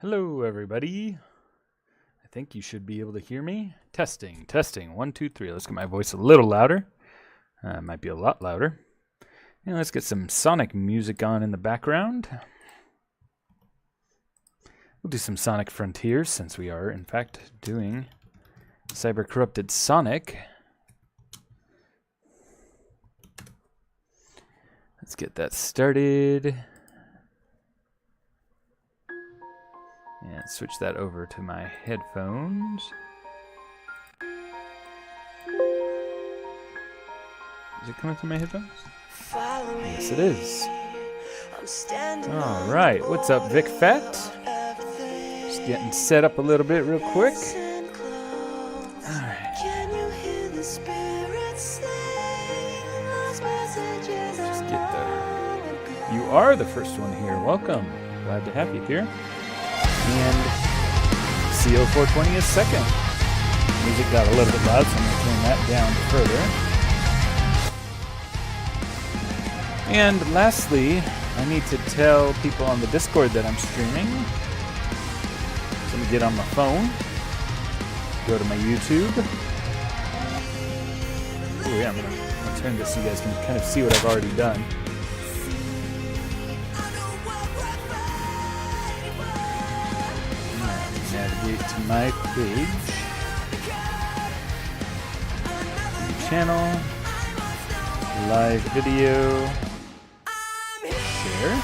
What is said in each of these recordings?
Hello, everybody. I think you should be able to hear me. Testing, testing. 1, 2, 3. Let's get my voice a little louder. It might be a lot louder. And let's get some Sonic music on in the background. We'll do some Sonic Frontiers since we are, in fact, doing Cyber Corrupted Sonic. Let's get that started. And switch that over to my headphones. Is it coming through my headphones? Yes, it is. Alright, what's up, Vic Fat? Just getting set up a little bit real quick. Alright. Just get there. You are the first one here. Welcome. Glad to have you here. And CO420 is second. Music got a little bit loud, so I'm going to turn that down further. And lastly, I need to tell people on the Discord that I'm streaming. So I'm going to get on my phone, go to my YouTube. Oh yeah, I'm going to turn this so you guys can kind of see what I've already done. Navigate to my page, channel, live video, share,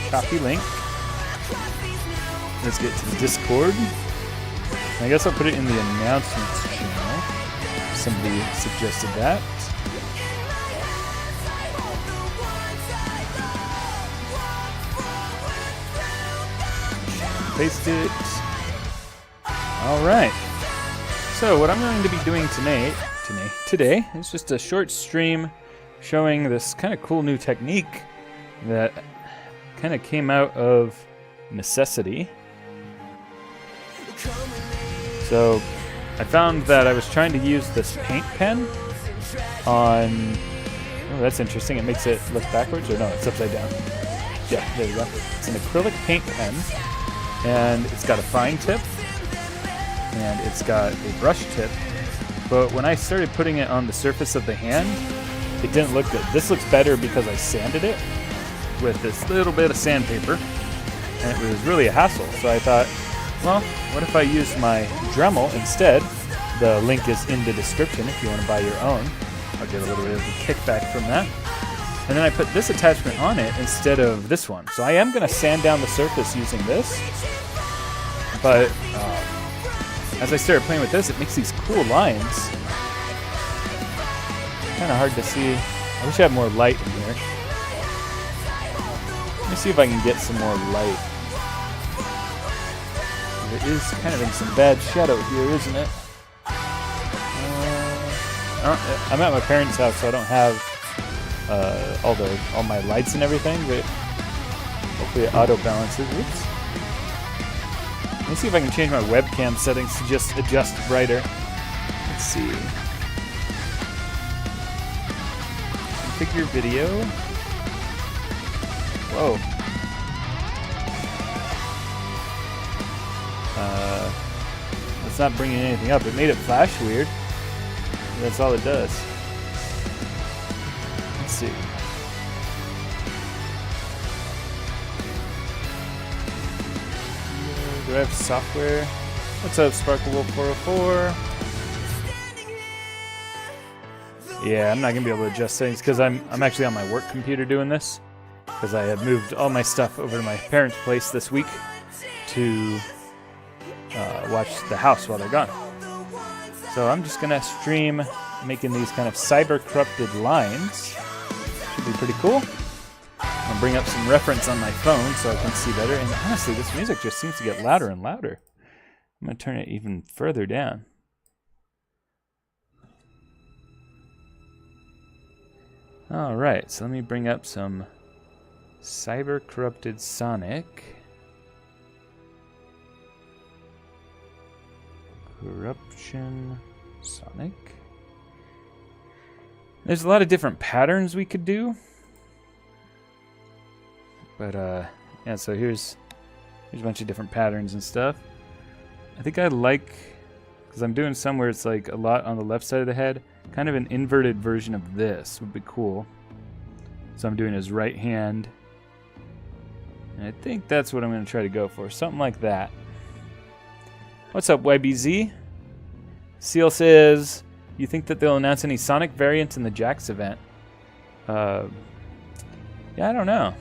copy link. Let's get to the Discord. I guess I'll put it in the announcements channel. Somebody suggested that. Paste it. Alright, so what I'm going to be doing today is just a short stream showing this kind of cool new technique that kind of came out of necessity. So I found that I was trying to use this paint pen on... Oh, that's interesting. It makes it look backwards, or no, it's upside down. Yeah, there you go. It's an acrylic paint pen, and it's got a fine tip. And it's got a brush tip, but when I started putting it on the surface of the hand, it didn't look good. This looks better because I sanded it with this little bit of sandpaper, and it was really a hassle. So I thought, well, what if I use my Dremel instead? The link is in the description if you want to buy your own. I'll get a little bit of a kickback from that. And then I put this attachment on it instead of this one. So I am going to sand down the surface using this, but as I started playing with this, it makes these cool lines. Kind of hard to see. I wish I had more light in here. Let me see if I can get some more light. It is kind of in some bad shadow here, isn't it? I'm at my parents' house, so I don't have all my lights and everything, but hopefully it auto balances. Oops. Let me see if I can change my webcam settings to just adjust brighter. Let's see. Configure video. Whoa. It's not bringing anything up. It made it flash weird. That's all it does. Let's see. Do I have software? What's up, Sparkle404? Yeah, I'm not gonna be able to adjust settings because I'm actually on my work computer doing this, because I have moved all my stuff over to my parents' place this week to watch the house while they're gone. So I'm just gonna stream making these kind of cyber corrupted lines. Should be pretty cool. I'll bring up some reference on my phone so I can see better. And honestly, this music just seems to get louder and louder. I'm going to turn it even further down. Alright, so let me bring up some Cyber Corrupted Sonic. Corruption Sonic. There's a lot of different patterns we could do. But yeah, so here's There's a bunch of different patterns and stuff. I think I like, because I'm doing some where it's like a lot on the left side of the head, kind of an inverted version of this would be cool. So I'm doing his right hand. And I think that's what I'm going to try to go for. Something like that. What's up, YBZ? Seal says, you think that they'll announce any Sonic variants in the Jax event? Yeah, I don't know.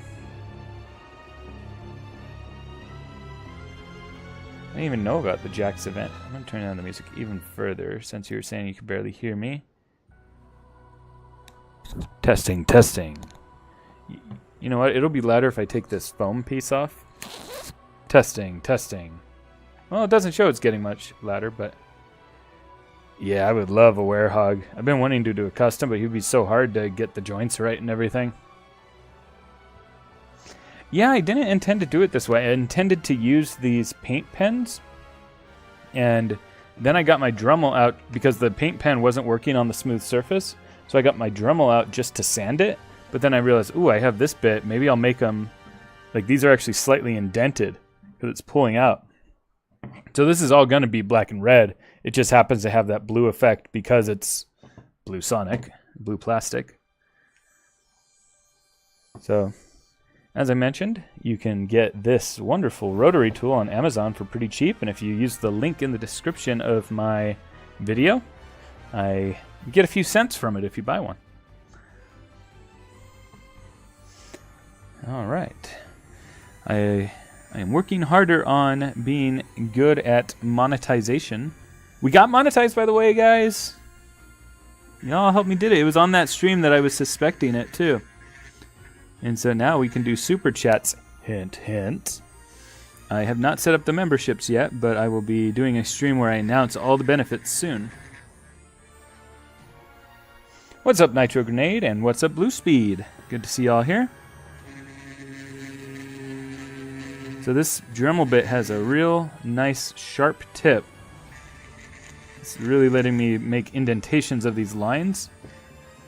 I didn't even know about the Jax event. I'm going to turn down the music even further since you were saying you could barely hear me. Testing, testing. You know what? It'll be louder if I take this foam piece off. Testing, testing. Well, it doesn't show it's getting much louder, but... Yeah, I would love a werehog. I've been wanting to do a custom, but he'd be so hard to get the joints right and everything. Yeah, I didn't intend to do it this way. I intended to use these paint pens. And then I got my Dremel out because the paint pen wasn't working on the smooth surface. So I got my Dremel out just to sand it. But then I realized, ooh, I have this bit. Maybe I'll make them... Like, these are actually slightly indented because it's pulling out. So this is all going to be black and red. It just happens to have that blue effect because it's blue Sonic, blue plastic. So... As I mentioned, you can get this wonderful rotary tool on Amazon for pretty cheap, and if you use the link in the description of my video, I get a few cents from it if you buy one. All right. I am working harder on being good at monetization. We got monetized, by the way, guys. Y'all helped me did it. It was on that stream that I was suspecting it, too. And so now we can do super chats. Hint, hint. I have not set up the memberships yet, but I will be doing a stream where I announce all the benefits soon. What's up, Nitro Grenade, and what's up, Blue Speed? Good to see y'all here. So this Dremel bit has a real nice sharp tip. It's really letting me make indentations of these lines.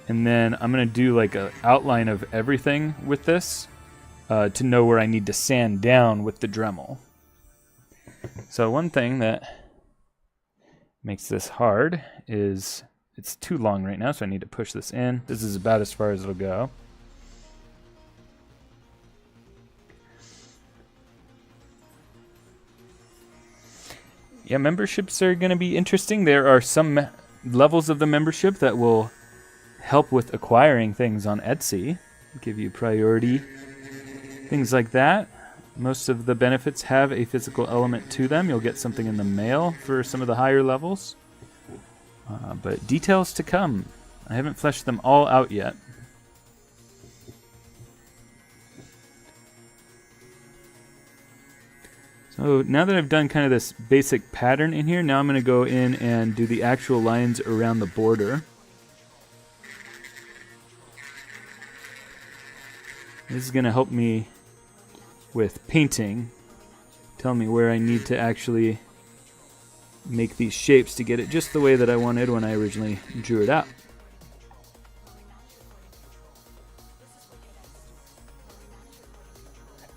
And then I'm going to do like an outline of everything with this to know where I need to sand down with the Dremel. So one thing that makes this hard is it's too long right now, so I need to push this in. This is about as far as it'll go. Yeah, memberships are going to be interesting. There are some levels of the membership that will help with acquiring things on Etsy, give you priority, things like that. Most of the benefits have a physical element to them. You'll get something in the mail for some of the higher levels. But details to come. I haven't fleshed them all out yet. So now that I've done kind of this basic pattern in here, now I'm going to go in and do the actual lines around the border. This is going to help me with painting, tell me where I need to actually make these shapes to get it just the way that I wanted when I originally drew it out.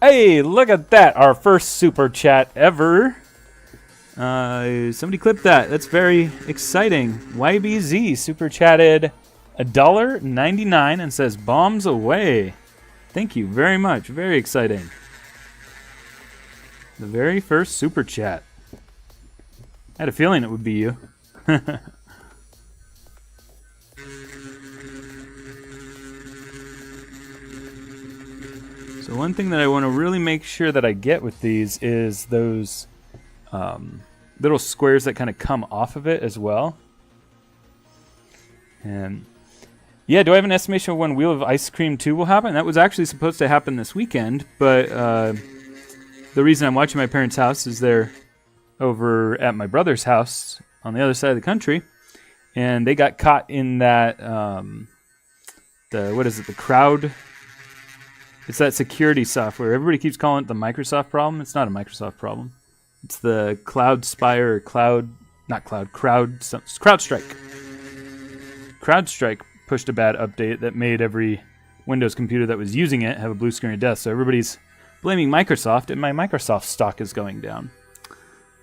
Hey, look at that! Our first super chat ever. Somebody clipped that. That's very exciting. YBZ super chatted $1.99 and says bombs away. Thank you very much. Very exciting. The very first super chat. I had a feeling it would be you. So one thing that I want to really make sure that I get with these is those little squares that kind of come off of it as well. And yeah, do I have an estimation of when Wheel of Ice Cream 2 will happen? That was actually supposed to happen this weekend, but the reason I'm watching my parents' house is they're over at my brother's house on the other side of the country, and they got caught in that, the crowd... It's that security software. Everybody keeps calling it the Microsoft problem. It's not a Microsoft problem. It's the CrowdStrike. CrowdStrike pushed a bad update that made every Windows computer that was using it have a blue screen of death. So everybody's blaming Microsoft, and my Microsoft stock is going down.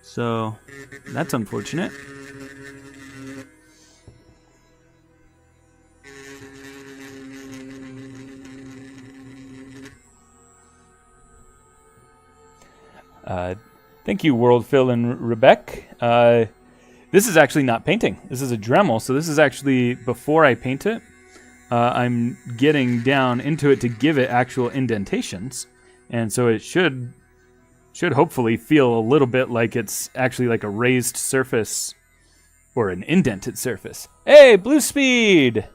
So that's unfortunate. Thank you, Worldphil and Rebecca. This is actually not painting. This is a Dremel, so this is actually before I paint it. I'm getting down into it to give it actual indentations, and so it should hopefully feel a little bit like it's actually like a raised surface or an indented surface. Hey, Blue Speed!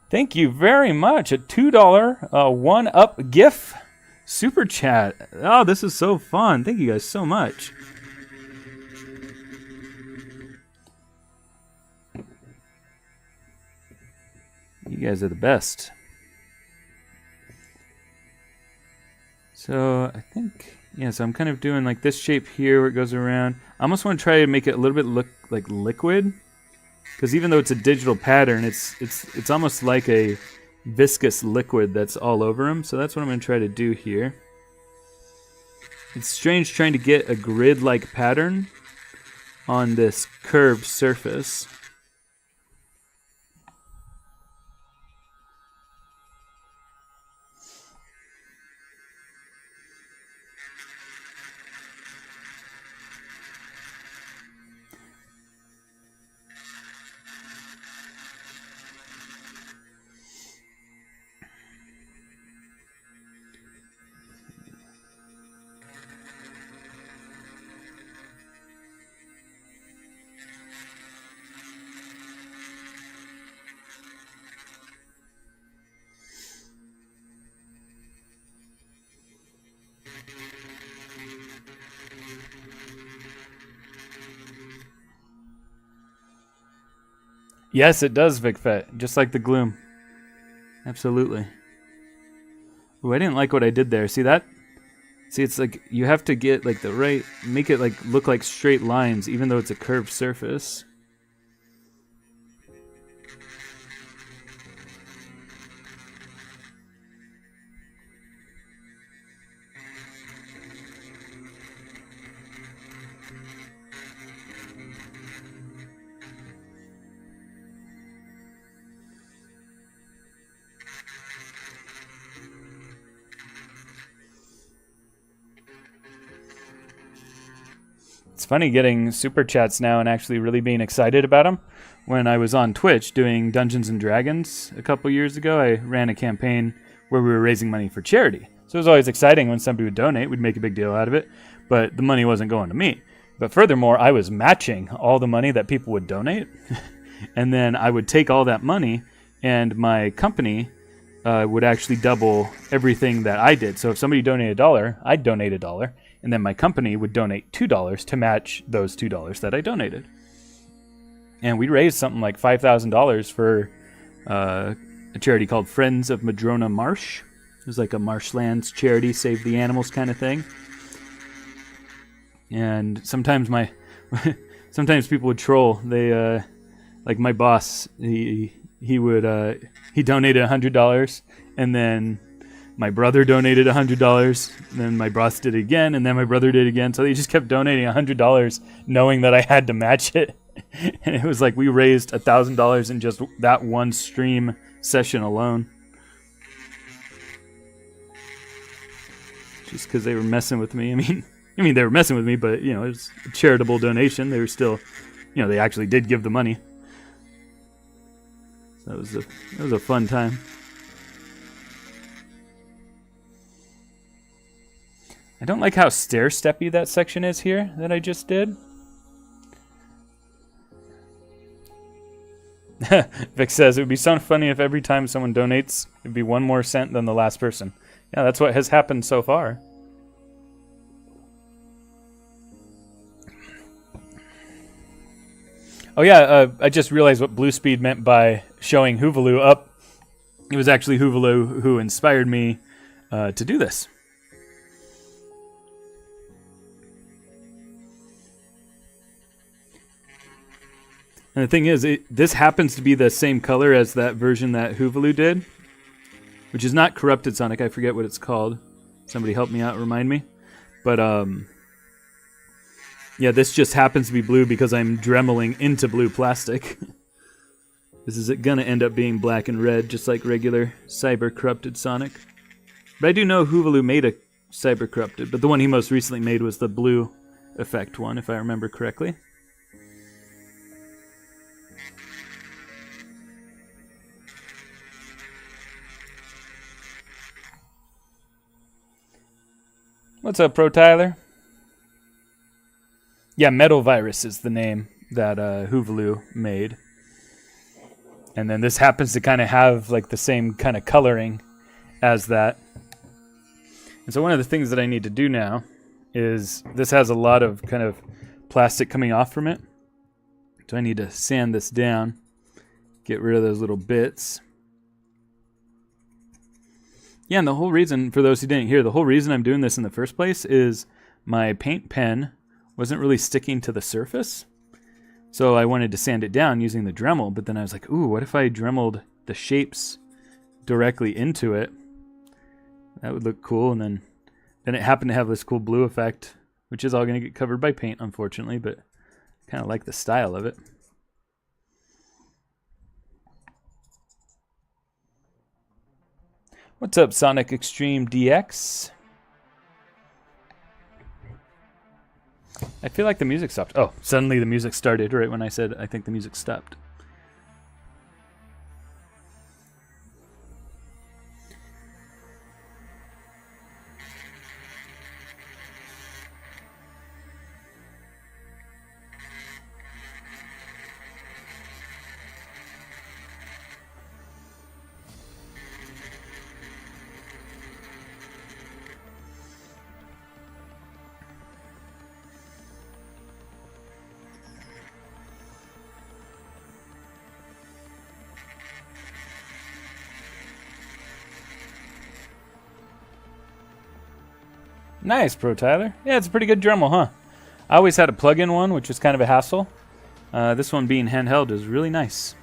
Thank you very much. A $2 one-up GIF super chat. Oh, this is so fun. Thank you guys so much. You guys are the best. So I think, yeah, so I'm kind of doing like this shape here where it goes around. I almost want to try to make it a little bit look like liquid, because even though it's a digital pattern, it's almost like a viscous liquid that's all over them. So that's what I'm going to try to do here. It's strange trying to get a grid-like pattern on this curved surface. Yes, it does, VicFet, just like the gloom. Absolutely. Ooh, I didn't like what I did there. See that? See, it's like you have to get like the right, make it like look like straight lines, even though it's a curved surface. It's funny getting super chats now and actually really being excited about them. When I was on Twitch doing Dungeons and Dragons a couple years ago, I ran a campaign where we were raising money for charity. So it was always exciting when somebody would donate. We'd make a big deal out of it, but the money wasn't going to me. But furthermore, I was matching all the money that people would donate. And then I would take all that money, and my company would actually double everything that I did. So if somebody donated $1, I'd donate $1. And then my company would donate $2 to match those $2 that I donated. And we raised something like $5,000 for a charity called Friends of Madrona Marsh. It was like a marshlands charity, save the animals kind of thing. And sometimes sometimes people would troll. They like my boss, he donated $100, and then my brother donated $100, and then my boss did it again, and then my brother did it again. So they just kept donating $100, knowing that I had to match it. And it was like we raised $1,000 in just that one stream session alone. Just because they were messing with me. I mean, they were messing with me, but it was a charitable donation. They were still, they actually did give the money. So it was a fun time. I don't like how stair-steppy that section is here that I just did. Vic says, it would be so funny if every time someone donates, it'd be 1 more cent than the last person. Yeah, that's what has happened so far. Oh yeah, I just realized what Blue Speed meant by showing Hoovaloo up. It was actually Hoovaloo who inspired me to do this. And the thing is, this happens to be the same color as that version that Hoovaloo did, which is not Corrupted Sonic. I forget what it's called. Somebody help me out, remind me. But yeah, this just happens to be blue because I'm dremeling into blue plastic. This is gonna end up being black and red, just like regular Cyber Corrupted Sonic. But I do know Hoovaloo made a Cyber Corrupted, but the one he most recently made was the blue effect one, if I remember correctly. What's up, Pro Tyler? Yeah, Metal Virus is the name that Hoovaloo made. And then this happens to kind of have like the same kind of coloring as that. And so one of the things that I need to do now is this has a lot of kind of plastic coming off from it. So I need to sand this down, get rid of those little bits. Yeah, and the whole reason, for those who didn't hear, the whole reason I'm doing this in the first place is my paint pen wasn't really sticking to the surface. So I wanted to sand it down using the Dremel, but then I was like, ooh, what if I Dremeled the shapes directly into it? That would look cool, and then it happened to have this cool blue effect, which is all going to get covered by paint, unfortunately, but I kind of like the style of it. What's up, Sonic Extreme DX? I feel like the music stopped. Oh, suddenly the music started right when I said I think the music stopped. Nice, Pro Tyler. Yeah, it's a pretty good Dremel, huh? I always had a plug-in one, which was kind of a hassle. This one being handheld is really nice.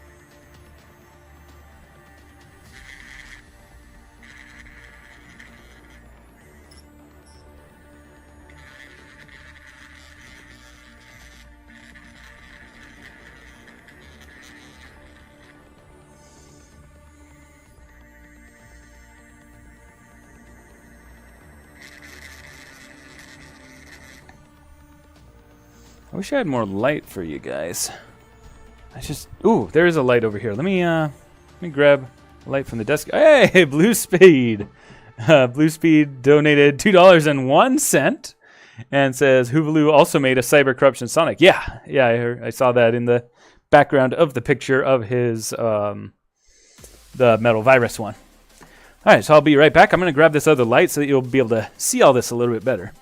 I wish I had more light for you guys. Ooh, there is a light over here. Let me grab a light from the desk. Hey, Blue Speed. Blue Speed donated $2.01 and says Hoovaloo also made a Cyber Corruption Sonic. Yeah, I saw that in the background of the picture of his the Metal Virus one. All right, so I'll be right back. I'm going to grab this other light so that you'll be able to see all this a little bit better.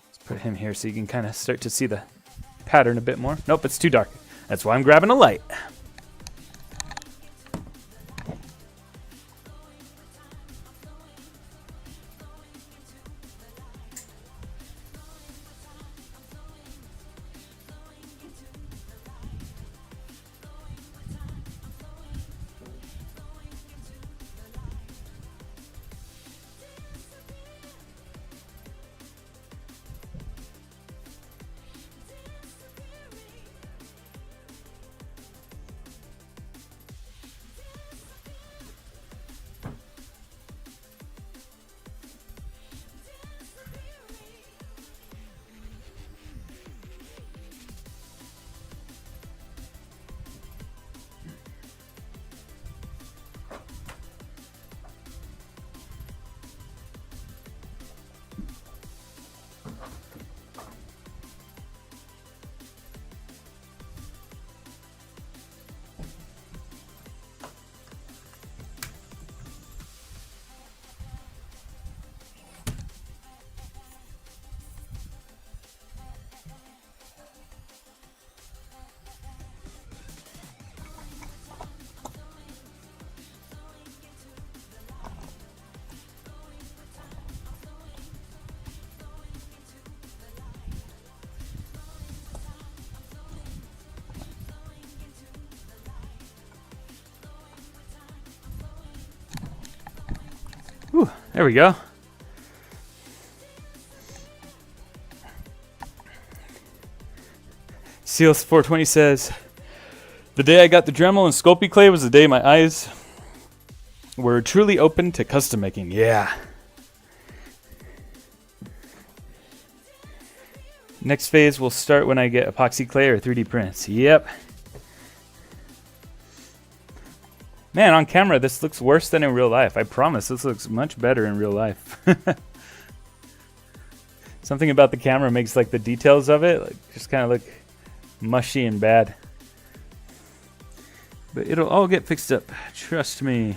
Let's put him here so you can kind of start to see the pattern a bit more. Nope, it's too dark. That's why I'm grabbing a light. Whew, there we go. Seals420 says, the day I got the Dremel and Sculpey clay was the day my eyes were truly open to custom making. Yeah. Next phase will start when I get epoxy clay or 3D prints. Yep. Man, on camera, this looks worse than in real life. I promise, this looks much better in real life. Something about the camera makes like the details of it just kind of look mushy and bad. But it'll all get fixed up. Trust me.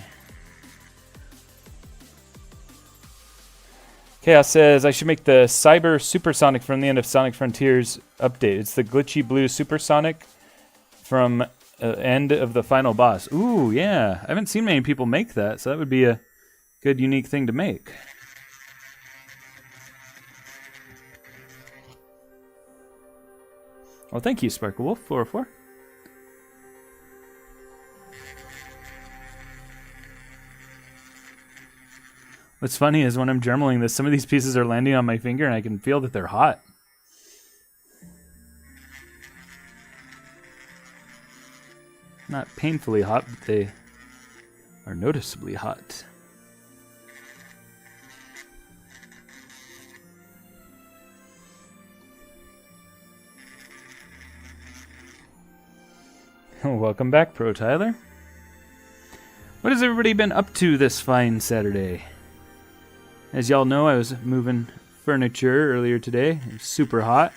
Chaos says, I should make the Cyber Supersonic from the end of Sonic Frontiers update. It's the glitchy blue Supersonic from end of the final boss. Ooh, yeah. I haven't seen many people make that, so that would be a good, unique thing to make. Well, thank you, Sparkle Wolf 404. What's funny is when I'm dremeling this, some of these pieces are landing on my finger and I can feel that they're hot. Not painfully hot, but they are noticeably hot. Welcome back, Pro Tyler. What has everybody been up to this fine Saturday? As y'all know, I was moving furniture earlier today. It was super hot.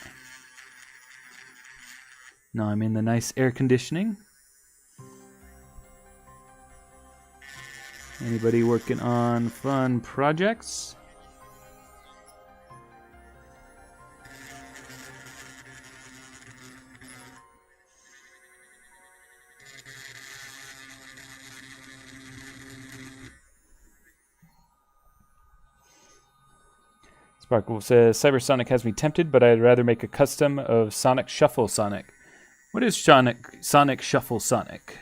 Now I'm in the nice air conditioning. Anybody working on fun projects? Sparkle says, Cybersonic has me tempted, but I'd rather make a custom of Sonic Shuffle Sonic. What is Sonic Shuffle Sonic?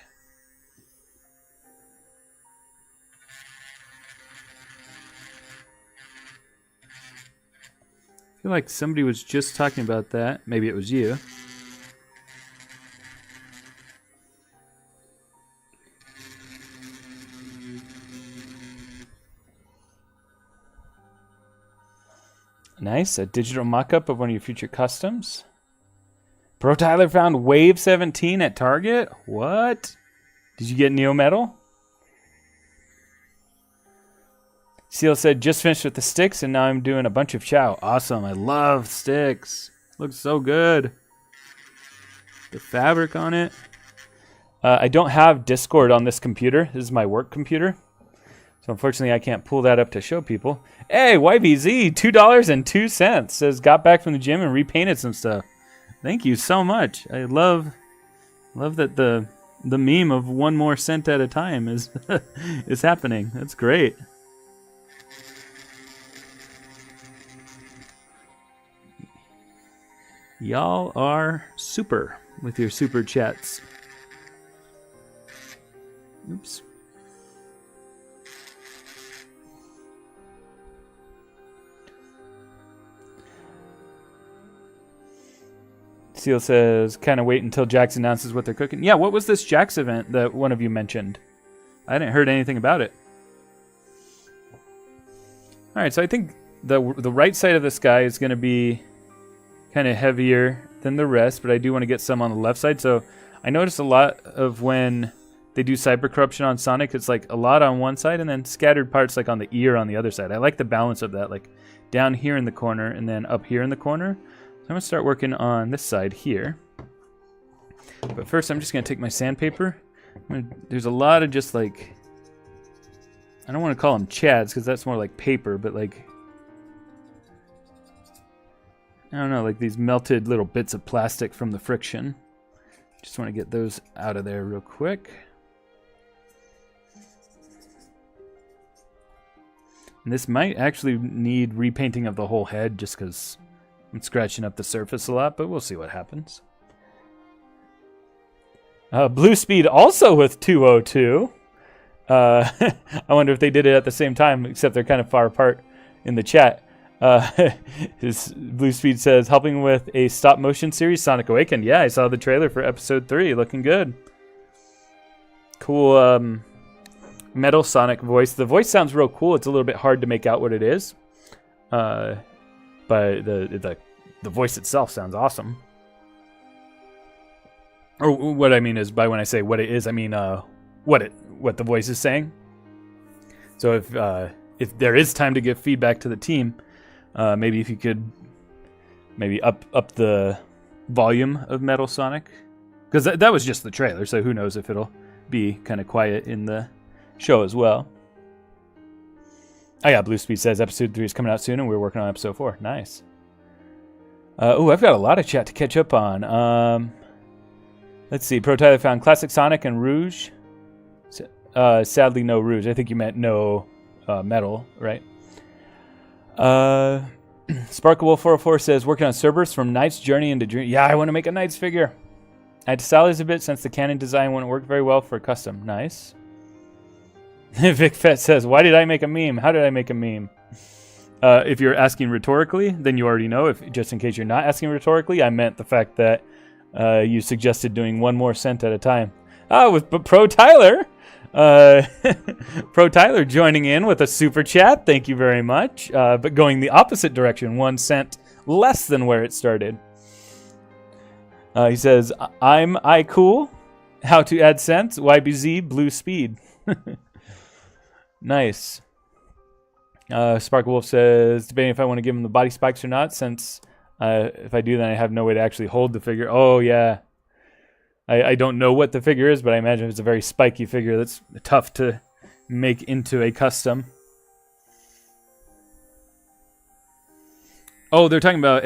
I feel like somebody was just talking about that. Maybe it was you. Nice, a digital mock-up of one of your future customs. Pro Tyler found Wave 17 at Target? What? Did you get Neo Metal? Seal said, just finished with the sticks and now I'm doing a bunch of chow. Awesome, I love sticks. Looks so good. The fabric on it. I don't have Discord on this computer. This is my work computer. So unfortunately, I can't pull that up to show people. Hey, YBZ, $2.02 says got back from the gym and repainted some stuff. Thank you so much. I love that the meme of 1 more cent at a time is is happening. That's great. Y'all are super with your super chats. Oops. Seal says, kind of wait until Jax announces what they're cooking. Yeah, what was this Jax event that one of you mentioned? I hadn't heard anything about it. All right, so I think the right side of this guy is going to be kind of heavier than the rest, but I do want to get some on the left side. So I noticed a lot of when they do cyber corruption on Sonic, it's like a lot on one side and then scattered parts like on the ear on the other side. I like the balance of that, like down here in the corner and then up here in the corner. I'm going to start working on this side here. But first, I'm just going to take my sandpaper. There's a lot of just like, I don't want to call them chads because that's more like paper, but like, I don't know, like these melted little bits of plastic from the friction. Just want to get those out of there real quick. And this might actually need repainting of the whole head just because I'm scratching up the surface a lot, but we'll see what happens. Blue Speed also with 202. I wonder if they did it at the same time, except they're kind of far apart in the chat. His Blue Speed says, helping with a stop motion series, Sonic Awakened. Yeah, I saw the trailer for episode 3. Looking good. Cool Metal Sonic voice. The voice sounds real cool. It's a little bit hard to make out what it is. But the voice itself sounds awesome. Or what I mean is, by when I say what it is, I mean what the voice is saying. So if there is time to give feedback to the team, maybe if you could maybe up the volume of Metal Sonic, because that was just the trailer. So who knows if it'll be kind of quiet in the show as well. Oh yeah, Blue Speed says episode 3 is coming out soon, and we're working on episode 4. Nice. I've got a lot of chat to catch up on. Let's see. Pro Tyler found Classic Sonic and Rouge. Sadly, no Rouge. I think you meant no Metal, right? Sparkable404 says, working on Cerberus from Knight's Journey into Dream. Yeah, I want to make a Knight's figure. I had to salvage a bit since the canon design wouldn't work very well for custom. Nice. Vic Fett says, why did I make a meme? How did I make a meme? If you're asking rhetorically, then you already know. If just in case you're not asking rhetorically, I meant the fact that you suggested doing one more cent at a time. With Pro Tyler. Pro Tyler joining in with a super chat. Thank you very much. But going the opposite direction, 1 cent less than where it started. He says, I cool. How to add cents? YBZ Blue Speed. Nice. Sparkle Wolf says, debating if I want to give him the body spikes or not, since if I do, then I have no way to actually hold the figure. Oh, yeah. I don't know what the figure is, but I imagine it's a very spiky figure that's tough to make into a custom. Oh, they're talking about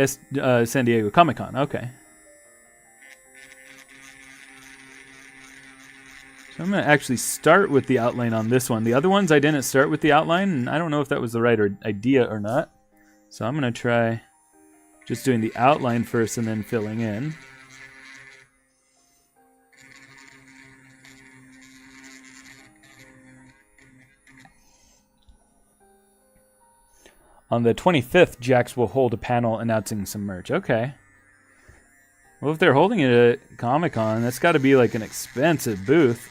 San Diego Comic-Con. Okay. So I'm going to actually start with the outline on this one. The other ones I didn't start with the outline, and I don't know if that was the right idea or not. So I'm going to try just doing the outline first and then filling in. On the 25th, Jax will hold a panel announcing some merch. Okay. Well, if they're holding it at Comic-Con, that's got to be like an expensive booth.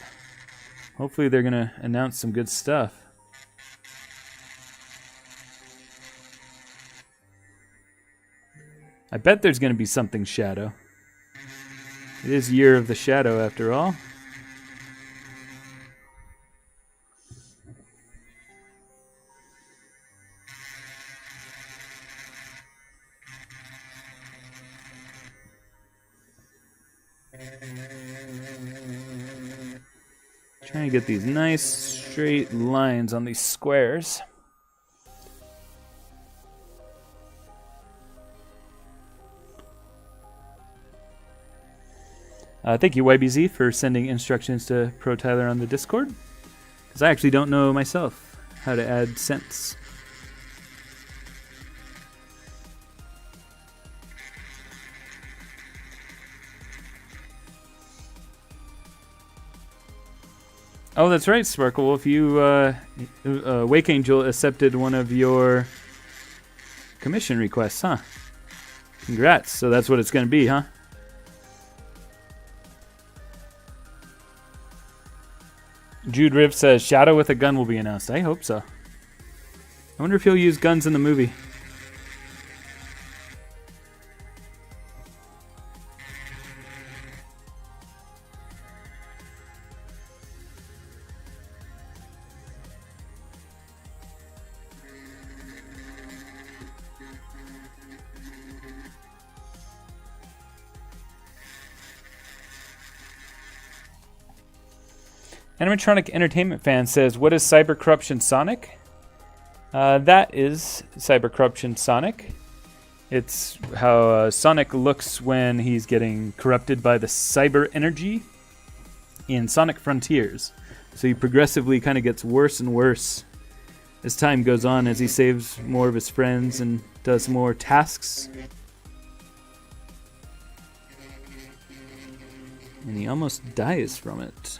Hopefully they're going to announce some good stuff. I bet there's going to be something Shadow. It is Year of the Shadow after all. Trying to get these nice straight lines on these squares. Thank you, YBZ, for sending instructions to Pro Tyler on the Discord, because I actually don't know myself how to add cents. Oh, that's right, Sparkle. If you Wake Angel accepted one of your commission requests, huh? Congrats. So that's what it's going to be, huh? Jude Riv says Shadow with a gun will be announced. I hope so. I wonder if he'll use guns in the movie. Animatronic Entertainment Fan says, what is Cyber Corruption Sonic? That is Cyber Corruption Sonic. It's how Sonic looks when he's getting corrupted by the cyber energy in Sonic Frontiers. So he progressively kind of gets worse and worse as time goes on, as he saves more of his friends and does more tasks. And he almost dies from it.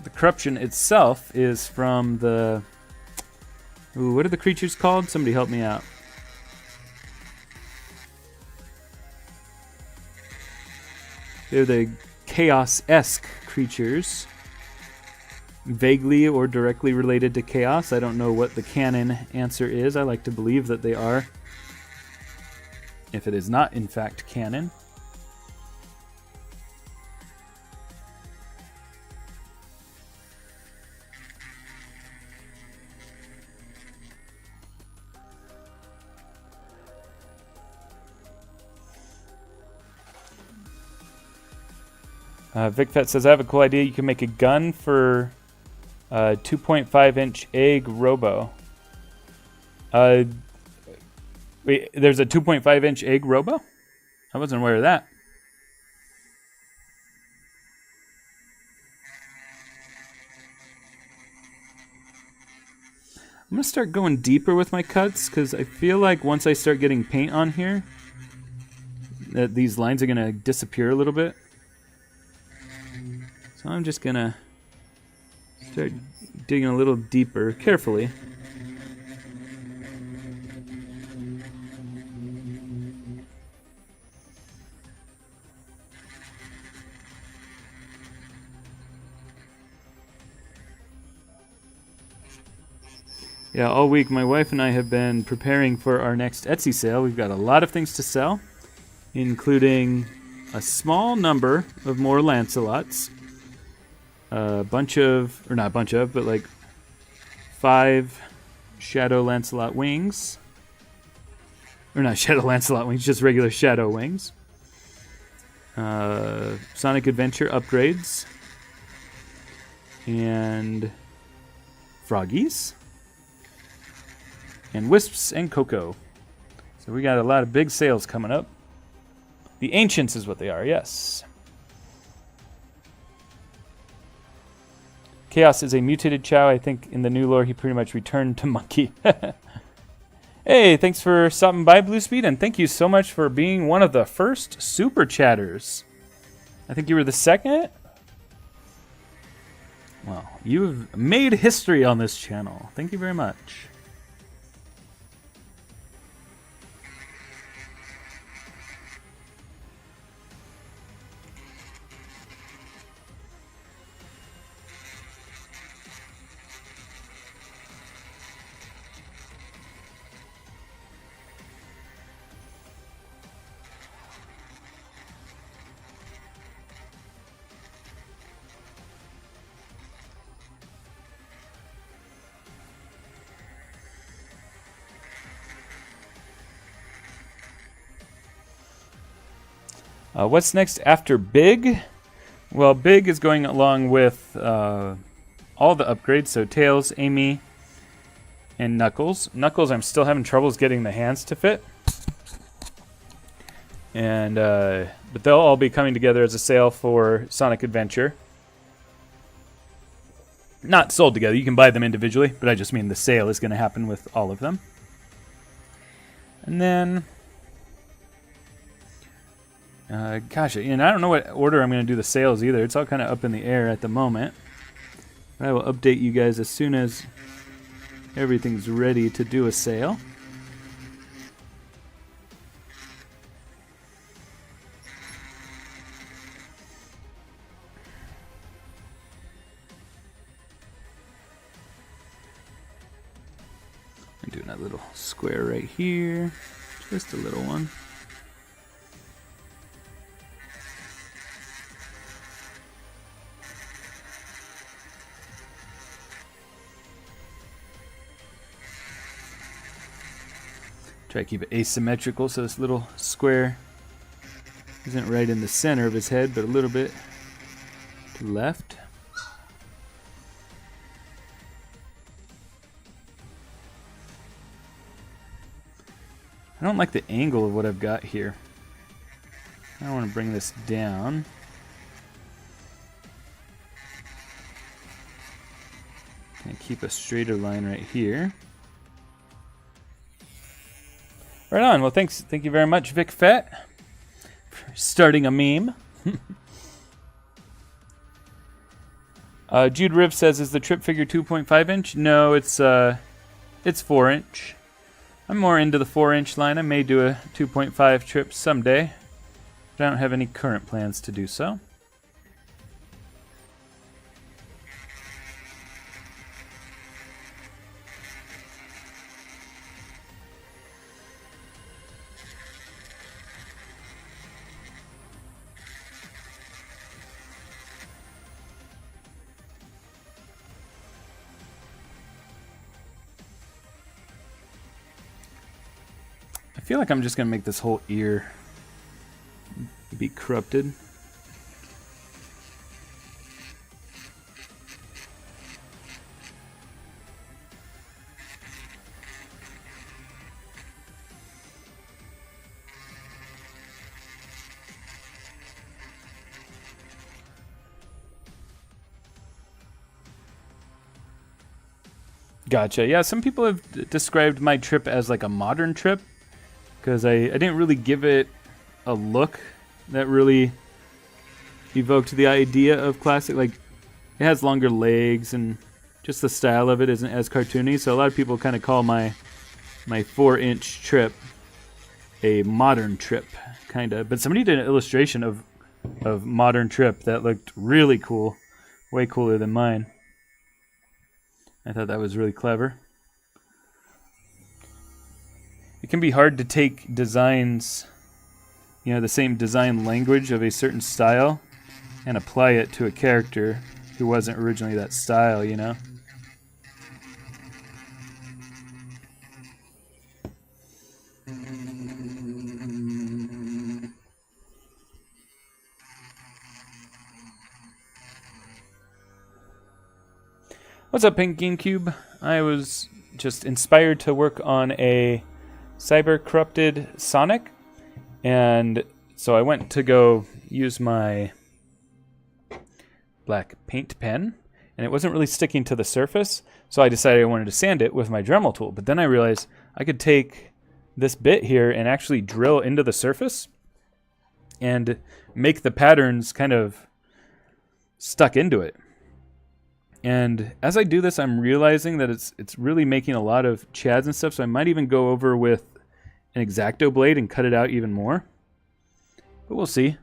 The corruption itself is from the Ooh, what are the creatures called? Somebody help me out. They're the chaos-esque creatures. Vaguely or directly related to chaos. I don't know what the canon answer is. I like to believe that they are. If it is not, in fact, canon. VicFet says, I have a cool idea. You can make a gun for 2.5-inch egg robo. Wait, there's a 2.5-inch egg robo? I wasn't aware of that. I'm going to start going deeper with my cuts because I feel like once I start getting paint on here, that these lines are going to disappear a little bit. So I'm just going to start digging a little deeper, carefully. Yeah, all week my wife and I have been preparing for our next Etsy sale. We've got a lot of things to sell, including a small number of more Lancelots, a bunch of, or not a bunch of, but like 5 Shadow Lancelot wings. Or not Shadow Lancelot wings, just regular Shadow wings. Sonic Adventure upgrades. And Froggies. And Wisps and Cocoa. So we got a lot of big sales coming up. The Ancients is what they are, yes. Chaos is a mutated Chow. I think in the new lore he pretty much returned to Monkey. Hey, thanks for stopping by, Bluespeed, and thank you so much for being one of the first Super Chatters. I think you were the second? Well, you've made history on this channel. Thank you very much. What's next after Big? Well, Big is going along with all the upgrades. So Tails, Amy, and Knuckles. Knuckles, I'm still having troubles getting the hands to fit. And but they'll all be coming together as a sale for Sonic Adventure. Not sold together. You can buy them individually, but I just mean the sale is going to happen with all of them. And then... gosh, and I don't know what order I'm going to do the sales either. It's all kind of up in the air at the moment. But I will update you guys as soon as everything's ready to do a sale. I'm doing a little square right here. Just a little one. Try to keep it asymmetrical so this little square isn't right in the center of his head, but a little bit to the left. I don't like the angle of what I've got here. I want to bring this down. And keep a straighter line right here. Right on. Well, thanks. Thank you very much, VicFet, for starting a meme. Jude Riv says, "Is the trip figure 2.5 inch?" No, it's it's 4-inch. I'm more into the 4-inch line. I may do a 2.5 trip someday, but I don't have any current plans to do so. I feel like I'm just going to make this whole ear be corrupted. Gotcha. Yeah, some people have described my trip as like a modern trip, because I didn't really give it a look that really evoked the idea of classic. Like, it has longer legs, and just the style of it isn't as cartoony. So a lot of people kind of call my 4-inch trip a modern trip, kind of. But somebody did an illustration of modern trip that looked really cool, way cooler than mine. I thought that was really clever. It can be hard to take designs, you know, the same design language of a certain style, and apply it to a character who wasn't originally that style, you know? What's up, Pink GameCube? I was just inspired to work on a cyber-corrupted Sonic, and so I went to go use my black paint pen, and it wasn't really sticking to the surface, so I decided I wanted to sand it with my Dremel tool. But then I realized I could take this bit here and actually drill into the surface and make the patterns kind of stuck into it. And as I do this, I'm realizing that it's really making a lot of chads and stuff, so I might even go over with an X-Acto blade and cut it out even more. But we'll see.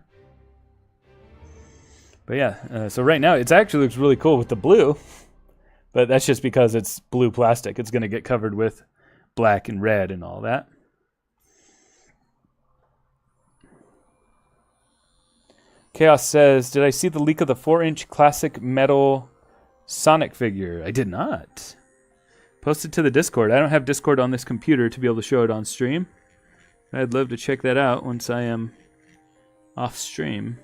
But yeah, so right now it actually looks really cool with the blue, but that's just because it's blue plastic. It's going to get covered with black and red and all that. Chaos says, did I see the leak of the 4-inch classic metal Sonic figure? I did not. Post it to the Discord. I don't have Discord on this computer to be able to show it on stream. I'd love to check that out once I am off stream.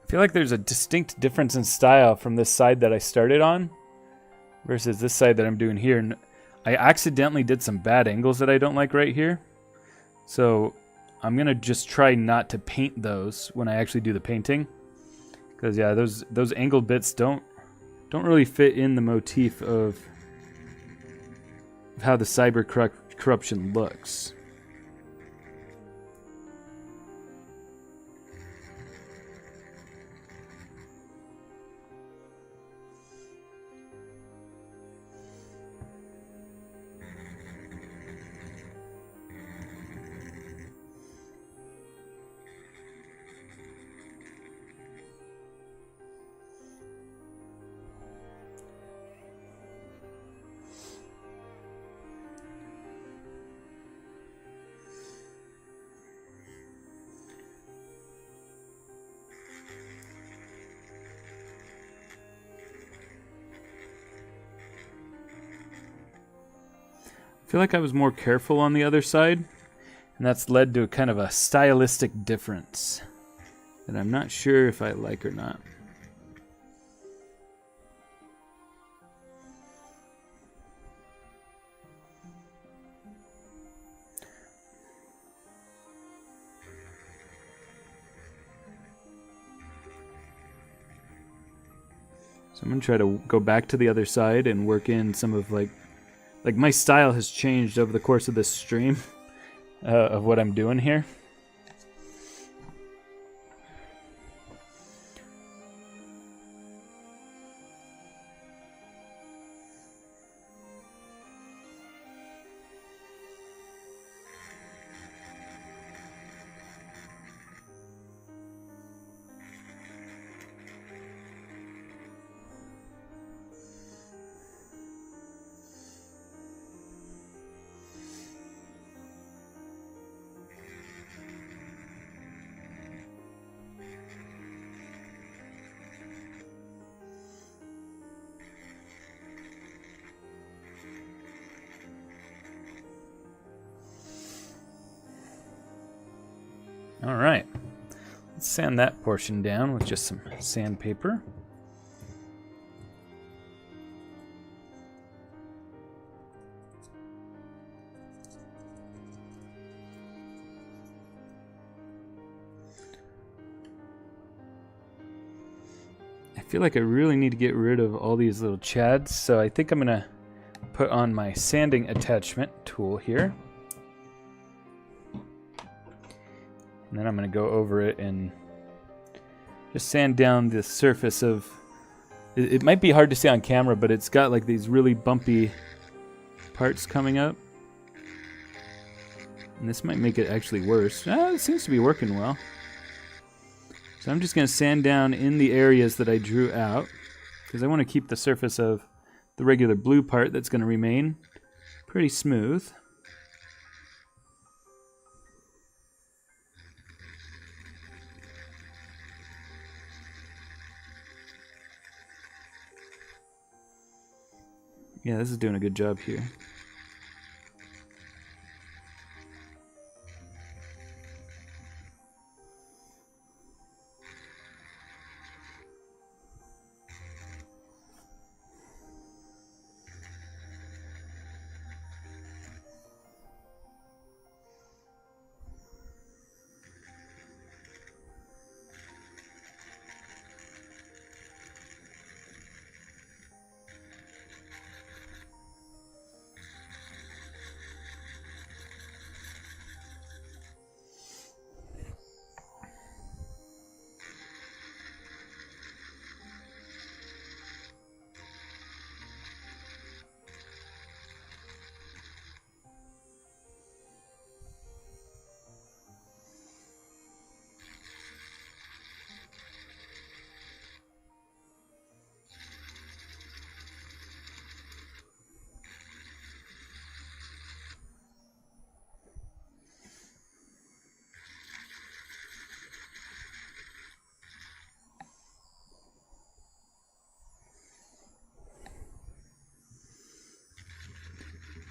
I feel like there's a distinct difference in style from this side that I started on versus this side that I'm doing here. And I accidentally did some bad angles that I don't like right here. So I'm going to just try not to paint those when I actually do the painting. Because yeah, those angled bits don't really fit in the motif of how the cyber corruption looks. feel like I was more careful on the other side, and that's led to a kind of a stylistic difference that I'm not sure if I like or not. So I'm going to try to go back to the other side and work in some of like my style has changed over the course of this stream of what I'm doing here. All right, let's sand that portion down with just some sandpaper. I feel like I really need to get rid of all these little chads, so I think I'm gonna put on my sanding attachment tool here. And then I'm going to go over it and just sand down the surface of... It might be hard to see on camera, but it's got like these really bumpy parts coming up. And this might make it actually worse. It seems to be working well. So I'm just going to sand down in the areas that I drew out, because I want to keep the surface of the regular blue part that's going to remain pretty smooth. Yeah, this is doing a good job here.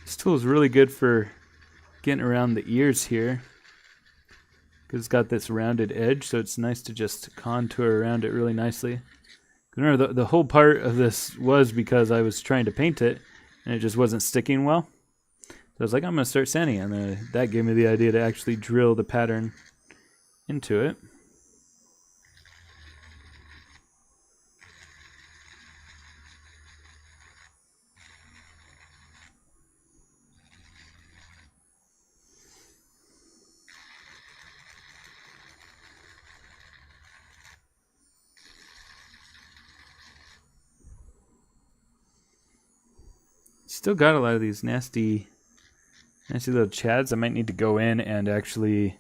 This tool is really good for getting around the ears here, because it's got this rounded edge, so it's nice to just contour around it really nicely. Remember, the whole part of this was because I was trying to paint it, and it just wasn't sticking well. So I was like, I'm going to start sanding it, and that gave me the idea to actually drill the pattern into it. Still got a lot of these nasty little chads. I might need to go in and actually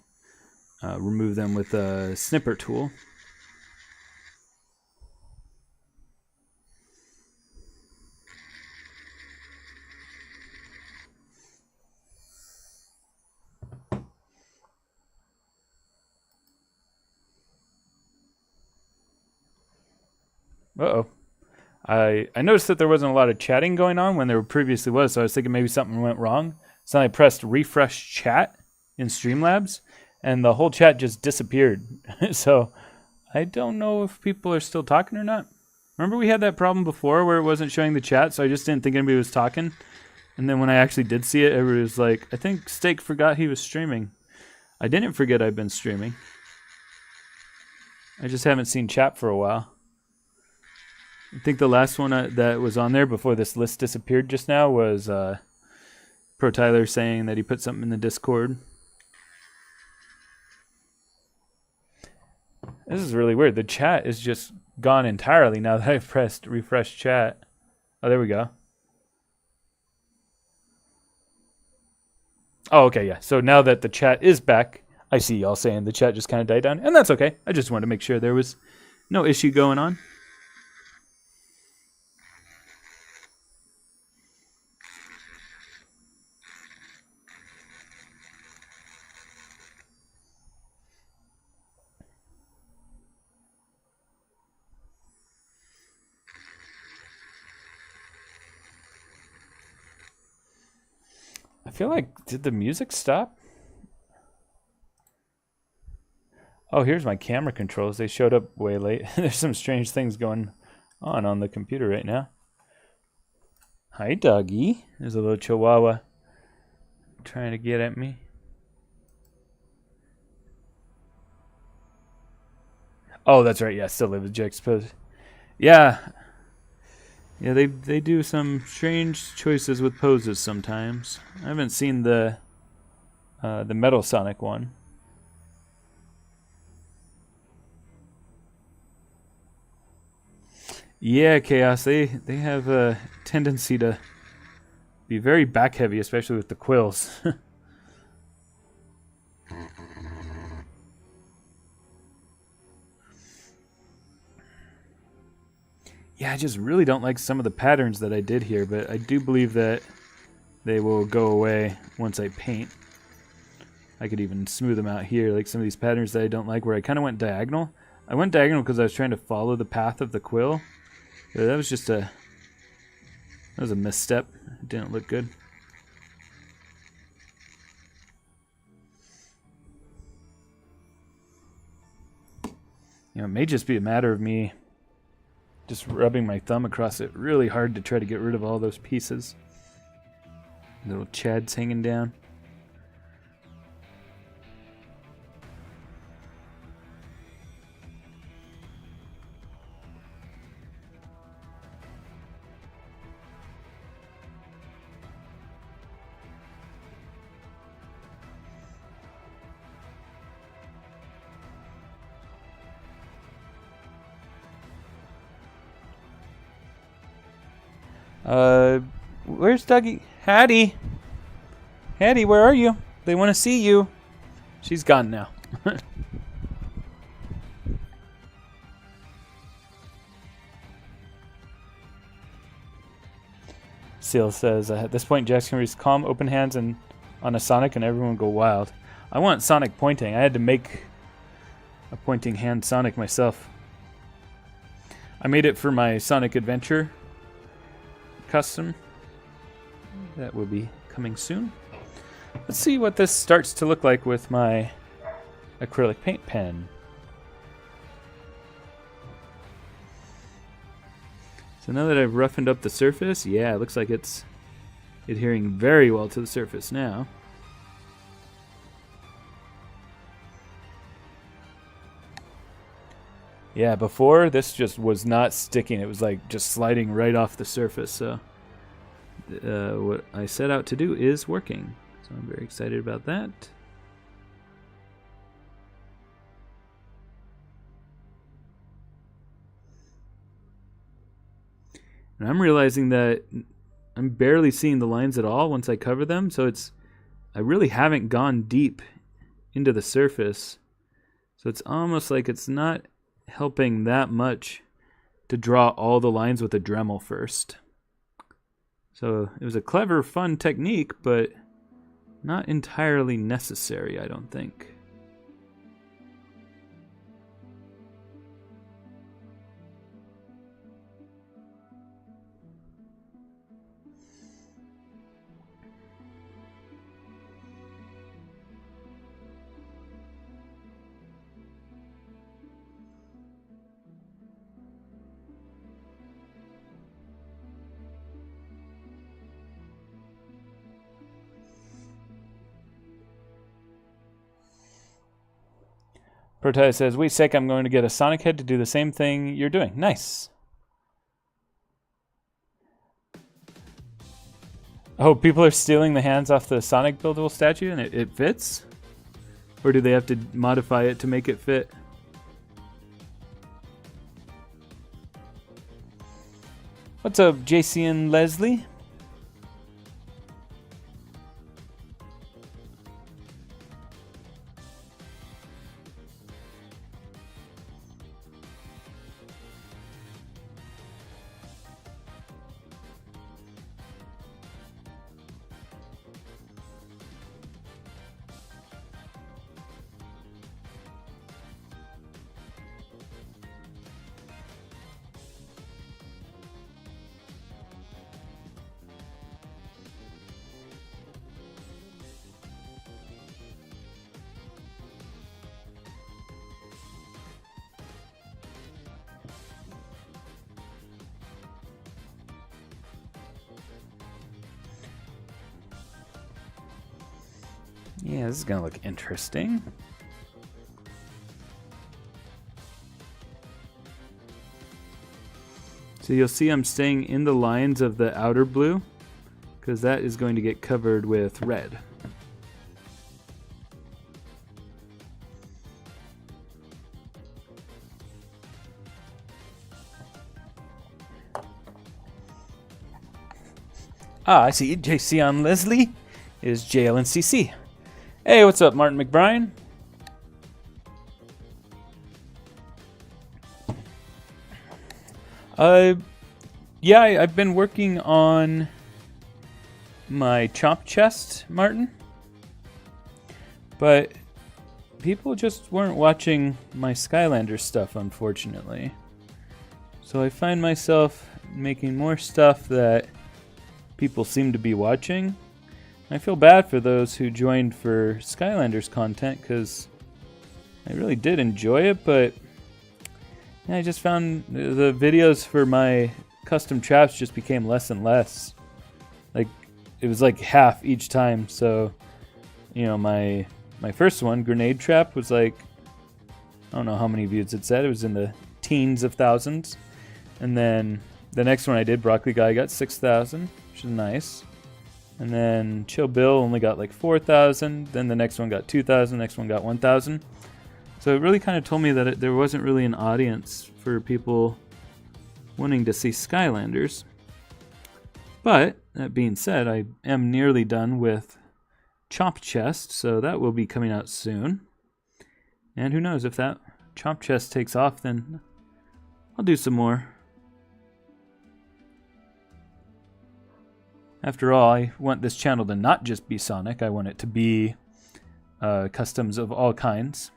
remove them with a snipper tool. Uh-oh. I noticed that there wasn't a lot of chatting going on when there previously was, so I was thinking maybe something went wrong. So then I pressed refresh chat in Streamlabs, and the whole chat just disappeared. So I don't know if people are still talking or not. Remember we had that problem before where it wasn't showing the chat, so I just didn't think anybody was talking. And then when I actually did see it, everybody was like, I think Steak forgot he was streaming. I didn't forget I've been streaming. I just haven't seen chat for a while. I think the last one that was on there before this list disappeared just now was Pro Tyler saying that he put something in the Discord. This is really weird. The chat is just gone entirely now that I've pressed refresh chat. Oh, there we go. Oh, okay, yeah. So now that the chat is back, I see y'all saying the chat just kind of died down, and that's okay. I just wanted to make sure there was no issue going on. I feel like, did the music stop? Oh, here's my camera controls. They showed up way late. There's some strange things going on the computer right now. Hi, doggy. There's a little chihuahua trying to get at me. Oh, that's right. Yeah, still live with Juxtapose. Yeah. Yeah, they do some strange choices with poses sometimes. I haven't seen the Metal Sonic one. Yeah, Chaos. They have a tendency to be very back heavy, especially with the quills. Yeah, I just really don't like some of the patterns that I did here, but I do believe that they will go away once I paint. I could even smooth them out here, like some of these patterns that I don't like where I kind of went diagonal. I went diagonal because I was trying to follow the path of the quill. But that was just a misstep. It didn't look good. You know, it may just be a matter of me just rubbing my thumb across it really hard to try to get rid of all those pieces. Little chads hanging down. Where's Dougie? Hattie! Hattie, where are you? They want to see you. She's gone now. Seal says, at this point, Jax can use calm, open hands and on a Sonic and everyone go wild. I want Sonic pointing. I had to make a pointing hand Sonic myself. I made it for my Sonic Adventure custom. That will be coming soon. Let's see what this starts to look like with my acrylic paint pen. So now that I've roughened up the surface, yeah, it looks like it's adhering very well to the surface now. Yeah, before this just was not sticking. It was like just sliding right off the surface. So what I set out to do is working. So I'm very excited about that. And I'm realizing that I'm barely seeing the lines at all once I cover them. So I really haven't gone deep into the surface. So it's almost like it's not helping that much to draw all the lines with a Dremel first. So it was a clever, fun technique, but not entirely necessary, I don't think. Protai says, wait a sec, I'm going to get a Sonic head to do the same thing you're doing. Nice. Oh, people are stealing the hands off the Sonic buildable statue and it fits? Or do they have to modify it to make it fit? What's up, JC and Leslie? Yeah, this is gonna look interesting. So you'll see I'm staying in the lines of the outer blue because that is going to get covered with red. Ah, I see. JC on Leslie is JLNCC. Hey, what's up, Martin McBrien? Yeah, I've been working on my chomp chest, Martin. But people just weren't watching my Skylander stuff, unfortunately. So I find myself making more stuff that people seem to be watching. I feel bad for those who joined for Skylanders content because I really did enjoy it, but yeah, I just found the videos for my custom traps just became less and less. Like, it was like half each time. So, you know, my first one, Grenade Trap, was like, I don't know how many views it said. It was in the teens of thousands. And then the next one I did, Broccoli Guy, got 6,000, which is nice. And then Chill Bill only got like 4,000. Then the next one got 2,000. Next one got 1,000. So it really kind of told me that there wasn't really an audience for people wanting to see Skylanders. But that being said, I am nearly done with Chomp Chest, so that will be coming out soon. And who knows, if that Chomp Chest takes off, then I'll do some more. After all, I want this channel to not just be Sonic. I want it to be customs of all kinds.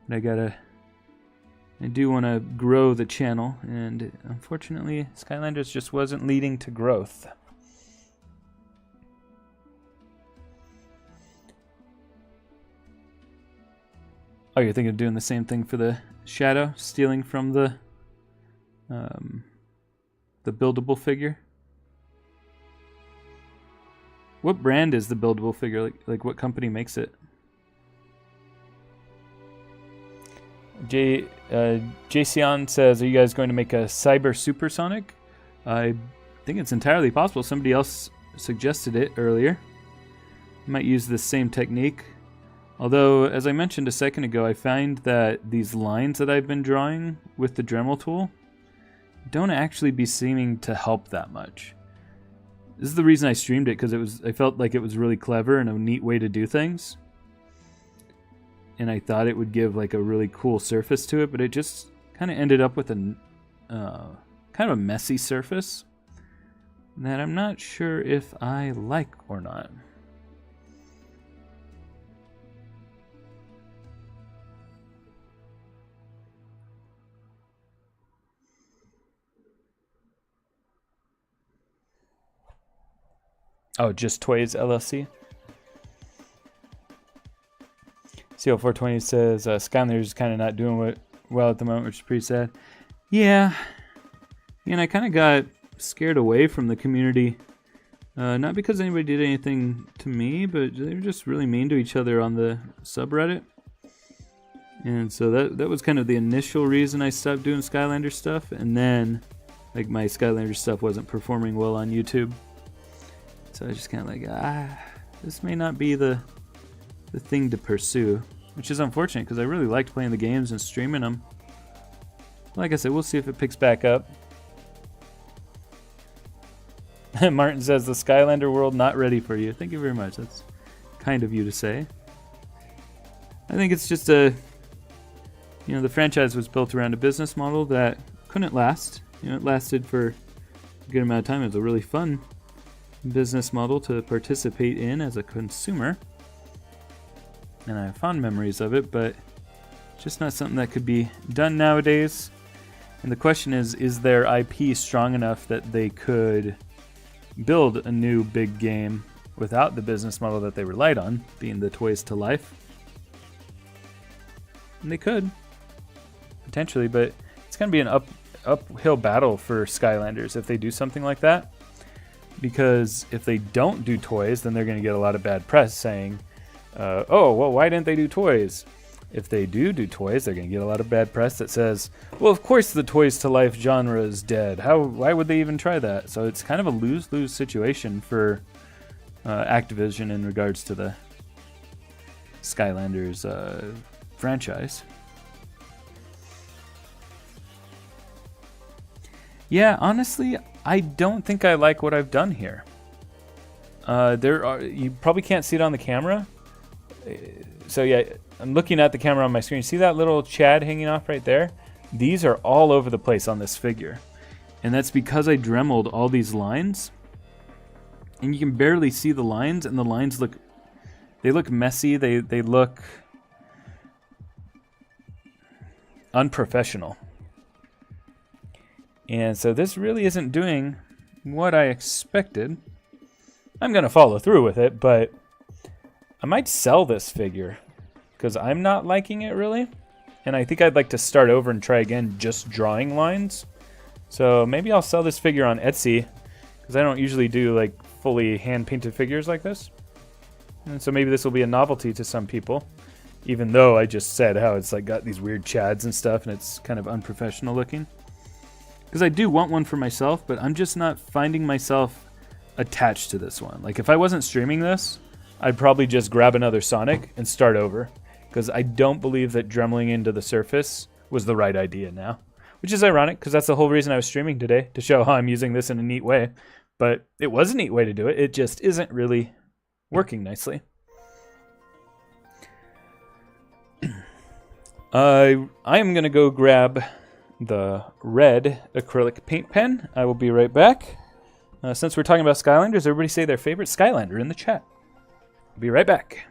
But I do want to grow the channel, and unfortunately, Skylanders just wasn't leading to growth. Oh, you're thinking of doing the same thing for the Shadow, stealing from the buildable figure? What brand is the buildable figure? Like what company makes it? Jayceon says, are you guys going to make a Cyber Supersonic? I think it's entirely possible. Somebody else suggested it earlier. I might use the same technique. Although, as I mentioned a second ago, I find that these lines that I've been drawing with the Dremel tool don't actually be seeming to help that much. This is the reason I streamed it, because I felt like it was really clever and a neat way to do things. And I thought it would give like a really cool surface to it, but it just kind of ended up with a kind of a messy surface that I'm not sure if I like or not. Oh, just Toys LLC? CO420 says Skylanders kind of not doing well at the moment, which is pretty sad. Yeah. And I kind of got scared away from the community. Not because anybody did anything to me, but they were just really mean to each other on the subreddit. And so that was kind of the initial reason I stopped doing Skylander stuff, and then like my Skylander stuff wasn't performing well on YouTube. So I was just kind of like, this may not be the thing to pursue, which is unfortunate because I really liked playing the games and streaming them. Like I said, we'll see if it picks back up. Martin says, the Skylander world not ready for you. Thank you very much. That's kind of you to say. I think it's just the franchise was built around a business model that couldn't last. It lasted for a good amount of time. It was a really fun business model to participate in as a consumer. And I have fond memories of it, but just not something that could be done nowadays. And the question is their IP strong enough that they could build a new big game without the business model that they relied on, being the toys to life? And they could, potentially, but it's going to be an uphill battle for Skylanders if they do something like that. Because if they don't do toys, then they're going to get a lot of bad press saying, oh, well, why didn't they do toys? If they do toys, they're going to get a lot of bad press that says, well, of course the toys to life genre is dead. Why would they even try that? So it's kind of a lose-lose situation for Activision in regards to the Skylanders franchise. Yeah, honestly, I don't think I like what I've done here. You probably can't see it on the camera. So yeah, I'm looking at the camera on my screen. See that little Chad hanging off right there? These are all over the place on this figure. And that's because I Dremeled all these lines. And you can barely see the lines, and the lines look messy. They look unprofessional. And so this really isn't doing what I expected. I'm going to follow through with it, but I might sell this figure because I'm not liking it really. And I think I'd like to start over and try again just drawing lines. So maybe I'll sell this figure on Etsy because I don't usually do like fully hand-painted figures like this. And so maybe this will be a novelty to some people, even though I just said how it's like got these weird chads and stuff and it's kind of unprofessional looking. Because I do want one for myself, but I'm just not finding myself attached to this one. Like if I wasn't streaming this, I'd probably just grab another Sonic and start over. Because I don't believe that Dremeling into the surface was the right idea now. Which is ironic, because that's the whole reason I was streaming today, to show how I'm using this in a neat way. But it was a neat way to do it, it just isn't really working nicely. I am going to go grab the red acrylic paint pen. I will be right back. Since we're talking about Skylanders, everybody say their favorite Skylander in the chat. I'll be right back.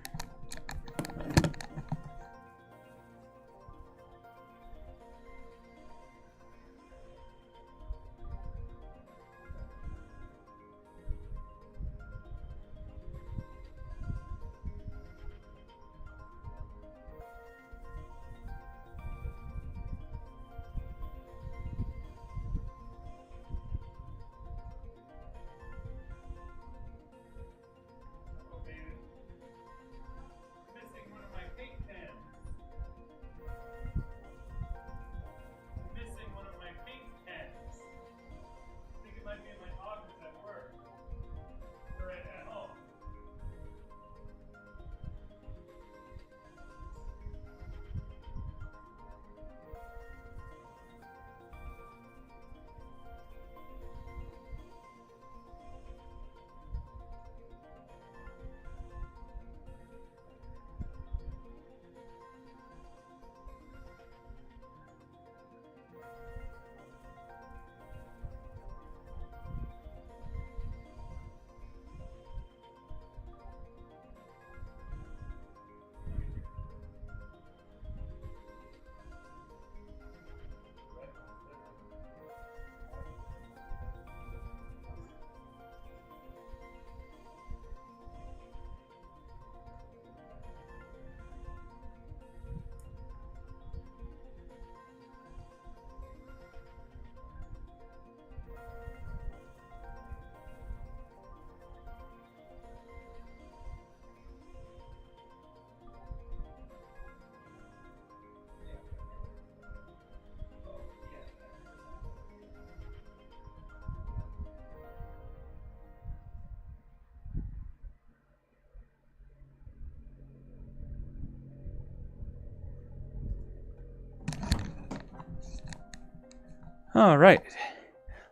All right.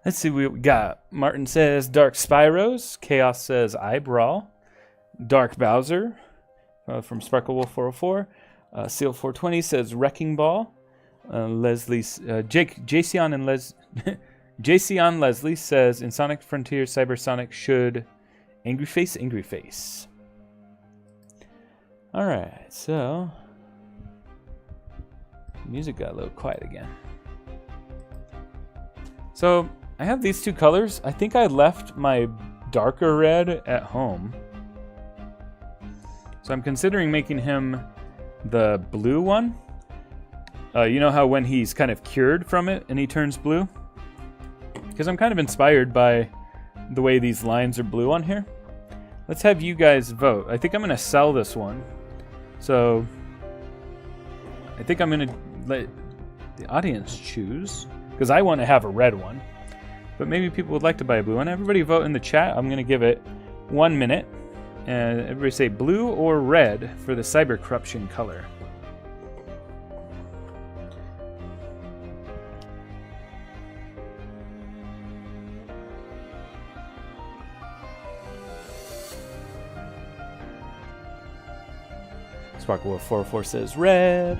Let's see what we got. Martin says Dark Spyros. Chaos says Eyebrawl. Dark Bowser from Sparkle Wolf 404. Seal 420 says Wrecking Ball. Leslie, Jason and Jason Leslie says in Sonic Frontier Cybersonic should Angry Face. All right, so music got a little quiet again. So I have these two colors. I think I left my darker red at home. So I'm considering making him the blue one. You know how when he's kind of cured from it and he turns blue? Because I'm kind of inspired by the way these lines are blue on here. Let's have you guys vote. I think I'm going to sell this one. So I think I'm going to let the audience choose. Because I want to have a red one. But maybe people would like to buy a blue one. Everybody vote in the chat. I'm going to give it 1 minute. And everybody say blue or red for the Cyber Corruption color. Sparkle Wolf 404 says red.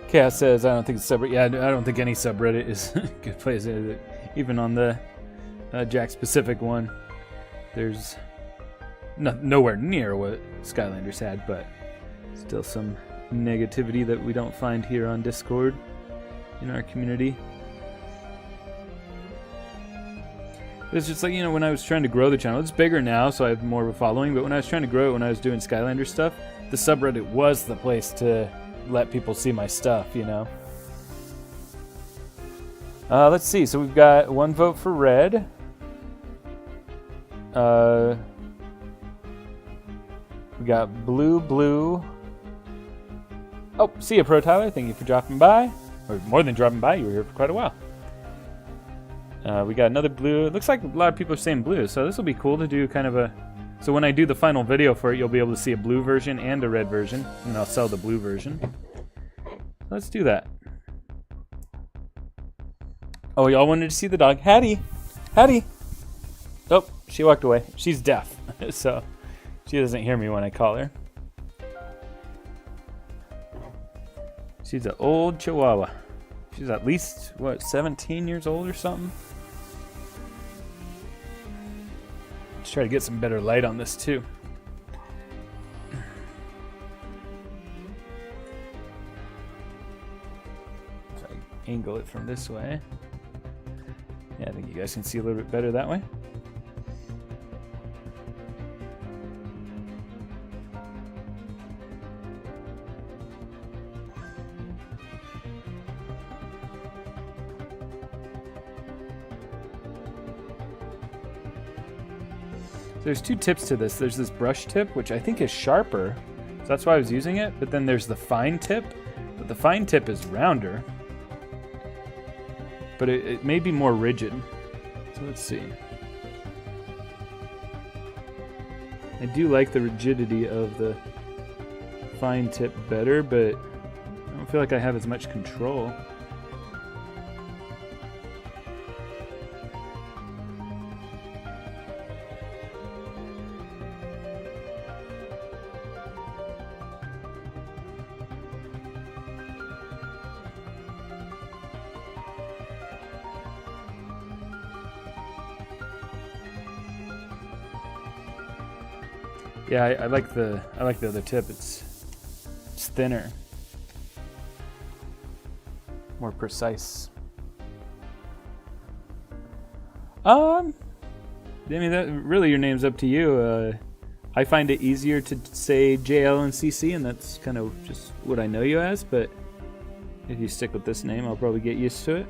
Chaos says, I don't think it's subreddit. Yeah, I don't think any subreddit is a good place. Even on the Jack-specific one, there's nowhere near what Skylanders had, but still some negativity that we don't find here on Discord in our community. It's just like, when I was trying to grow the channel, it's bigger now, so I have more of a following, but when I was trying to grow it, when I was doing Skylander stuff, the subreddit was the place to let people see my stuff, Let's see. So we've got 1 vote for red. We got blue. Oh, see you, Pro Tyler. Thank you for dropping by. Or more than dropping by. You were here for quite a while. We got another blue. It looks like a lot of people are saying blue, so this will be cool to do kind of a... So when I do the final video for it, you'll be able to see a blue version and a red version, and I'll sell the blue version. Let's do that. Oh, y'all wanted to see the dog. Hattie! Oh, she walked away. She's deaf, so she doesn't hear me when I call her. She's an old Chihuahua. She's at least, 17 years old or something? Let's try to get some better light on this too. If I angle it from this way. Yeah, I think you guys can see a little bit better that way. There's 2 tips to this. There's this brush tip, which I think is sharper, so that's why I was using it. But then there's the fine tip, but the fine tip is rounder. But it may be more rigid. So let's see. I do like the rigidity of the fine tip better, but I don't feel like I have as much control. Yeah, I like the other tip. It's thinner, more precise. I mean, that really your name's up to you. I find it easier to say JL and CC, and that's kind of just what I know you as. But if you stick with this name, I'll probably get used to it.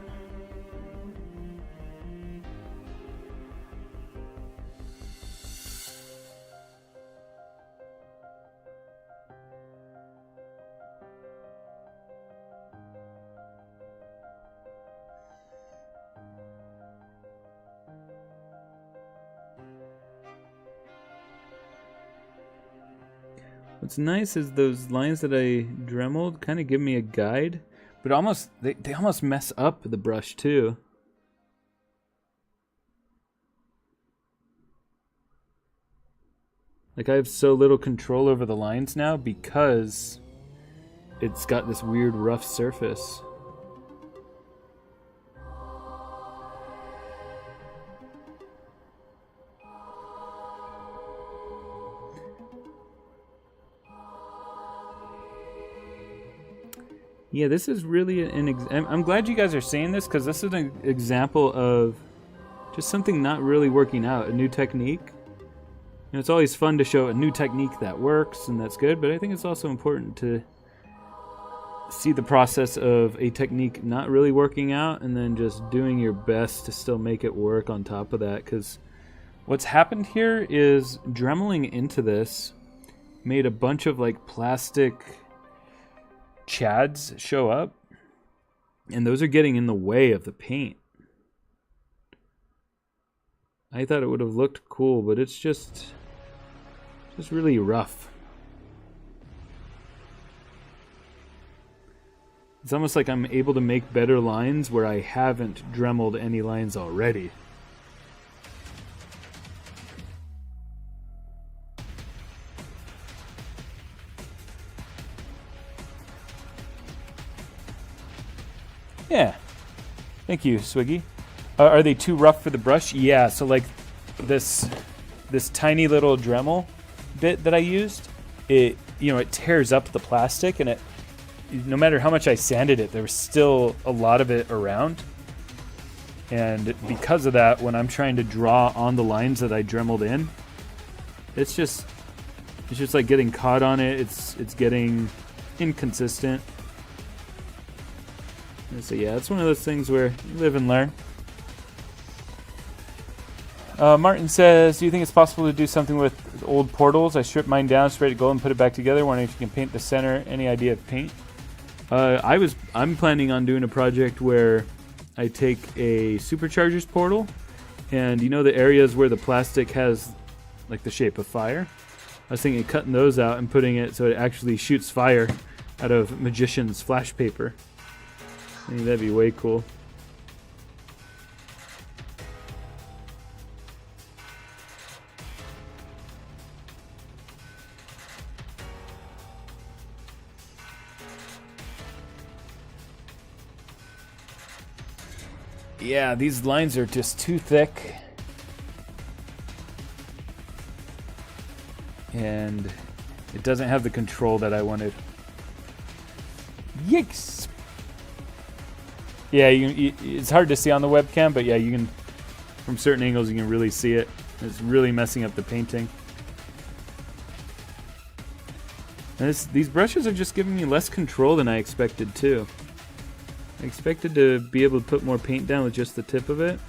What's nice is those lines that I dremeled kind of give me a guide, but they almost mess up the brush too. Like I have so little control over the lines now because it's got this weird rough surface. Yeah, this is really I'm glad you guys are saying this because this is an example of just something not really working out, a new technique. You know, it's always fun to show a new technique that works, and that's good, but I think it's also important to see the process of a technique not really working out and then just doing your best to still make it work on top of that, because what's happened here is dremeling into this made a bunch of like plastic chads show up, and those are getting in the way of the paint. I thought it would have looked cool, but it's just really rough. It's almost like I'm able to make better lines where I haven't dremeled any lines already. Yeah. Thank you, Swiggy. Are they too rough for the brush? Yeah, so like this tiny little Dremel bit that I used, it tears up the plastic, and no matter how much I sanded it, there was still a lot of it around. And because of that, when I'm trying to draw on the lines that I dremeled in, it's just like getting caught on it. It's getting inconsistent. And so yeah, it's one of those things where you live and learn. Martin says, do you think it's possible to do something with old portals? I stripped mine down, sprayed it gold, and put it back together. Wondering if you can paint the center. Any idea of paint? I'm planning on doing a project where I take a superchargers portal, and you know the areas where the plastic has like the shape of fire? I was thinking of cutting those out and putting it so it actually shoots fire out of Magician's flash paper. I think that'd be way cool. Yeah, these lines are just too thick. And it doesn't have the control that I wanted. Yikes! Yeah, it's hard to see on the webcam, but yeah, you can, from certain angles, you can really see it. It's really messing up the painting. And these brushes are just giving me less control than I expected too. I expected to be able to put more paint down with just the tip of it.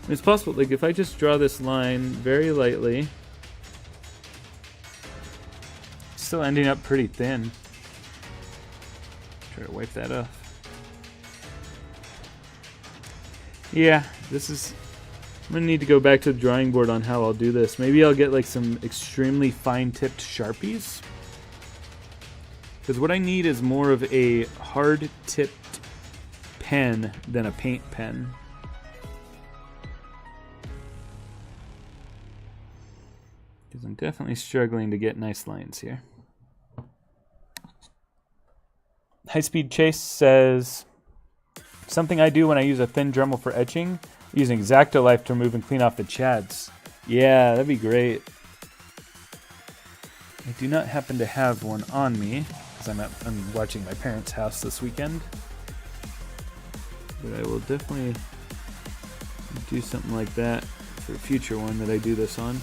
It's possible, like if I just draw this line very lightly, it's still ending up pretty thin. Try to wipe that off. Yeah, I'm gonna need to go back to the drawing board on how I'll do this. Maybe I'll get like some extremely fine-tipped Sharpies. Because what I need is more of a hard-tipped pen than a paint pen. Because I'm definitely struggling to get nice lines here. High Speed Chase says, something I do when I use a thin Dremel for etching, using X-Acto-Life to remove and clean off the chads. Yeah, that'd be great. I do not happen to have one on me, because I'm watching my parents' house this weekend. But I will definitely do something like that for a future one that I do this on.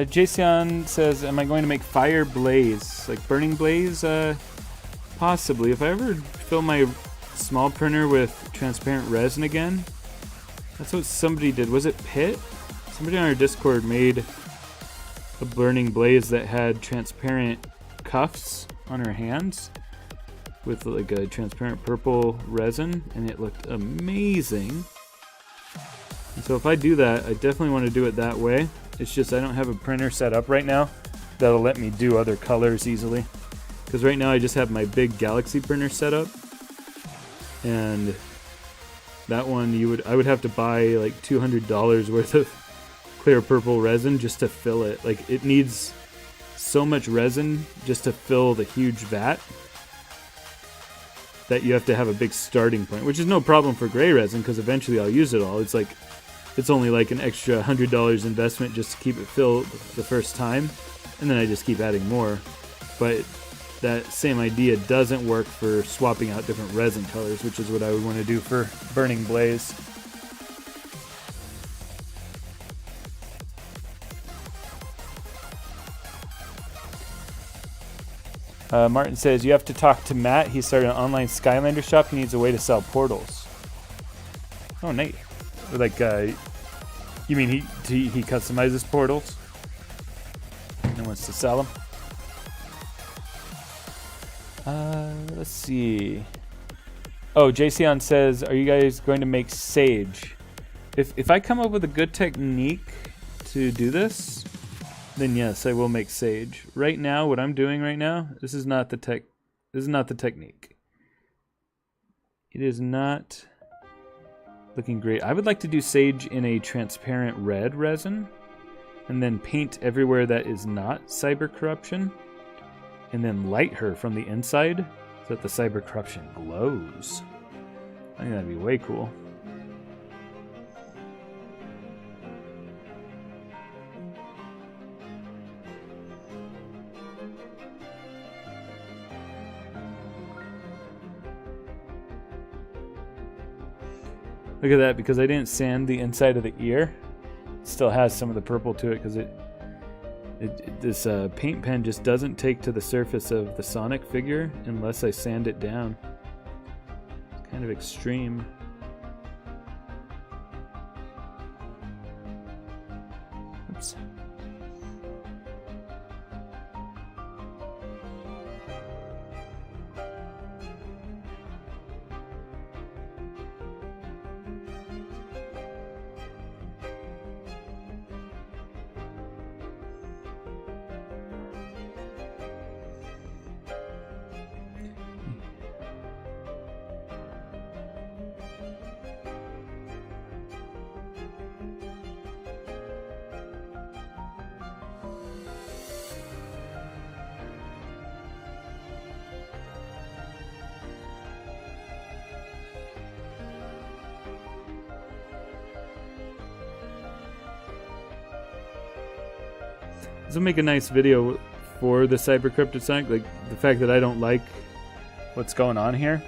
Jason says, am I going to make fire blaze? Like burning blaze? Possibly. If I ever fill my small printer with transparent resin again, that's what somebody did. Was it Pit? Somebody on our Discord made a burning blaze that had transparent cuffs on her hands with like a transparent purple resin, and it looked amazing. And so if I do that, I definitely want to do it that way. It's just I don't have a printer set up right now that'll let me do other colors easily. Because right now I just have my big Galaxy printer set up, and that one I would have to buy like $200 worth of clear purple resin just to fill it. Like it needs so much resin just to fill the huge vat that you have to have a big starting point, which is no problem for gray resin because eventually I'll use it all. It's only like an extra $100 investment just to keep it filled the first time, and then I just keep adding more. But that same idea doesn't work for swapping out different resin colors, which is what I would want to do for burning blaze. Martin says, you have to talk to Matt. He started an online Skylander shop. He needs a way to sell portals. Oh, neat. Like, you mean he customizes portals and wants to sell them? Let's see. Oh, JCon says, are you guys going to make sage? If I come up with a good technique to do this, then yes, I will make sage. Right now, what I'm doing right now, this is not the technique. It is not looking great. I would like to do sage in a transparent red resin and then paint everywhere that is not cyber corruption and then light her from the inside so that the cyber corruption glows. I think that'd be way cool. Look at that, because I didn't sand the inside of the ear. It still has some of the purple to it because this paint pen just doesn't take to the surface of the Sonic figure unless I sand it down. It's kind of extreme. Oops. This will make a nice video for the Cyber Cryptid Sonic. Like, the fact that I don't like what's going on here.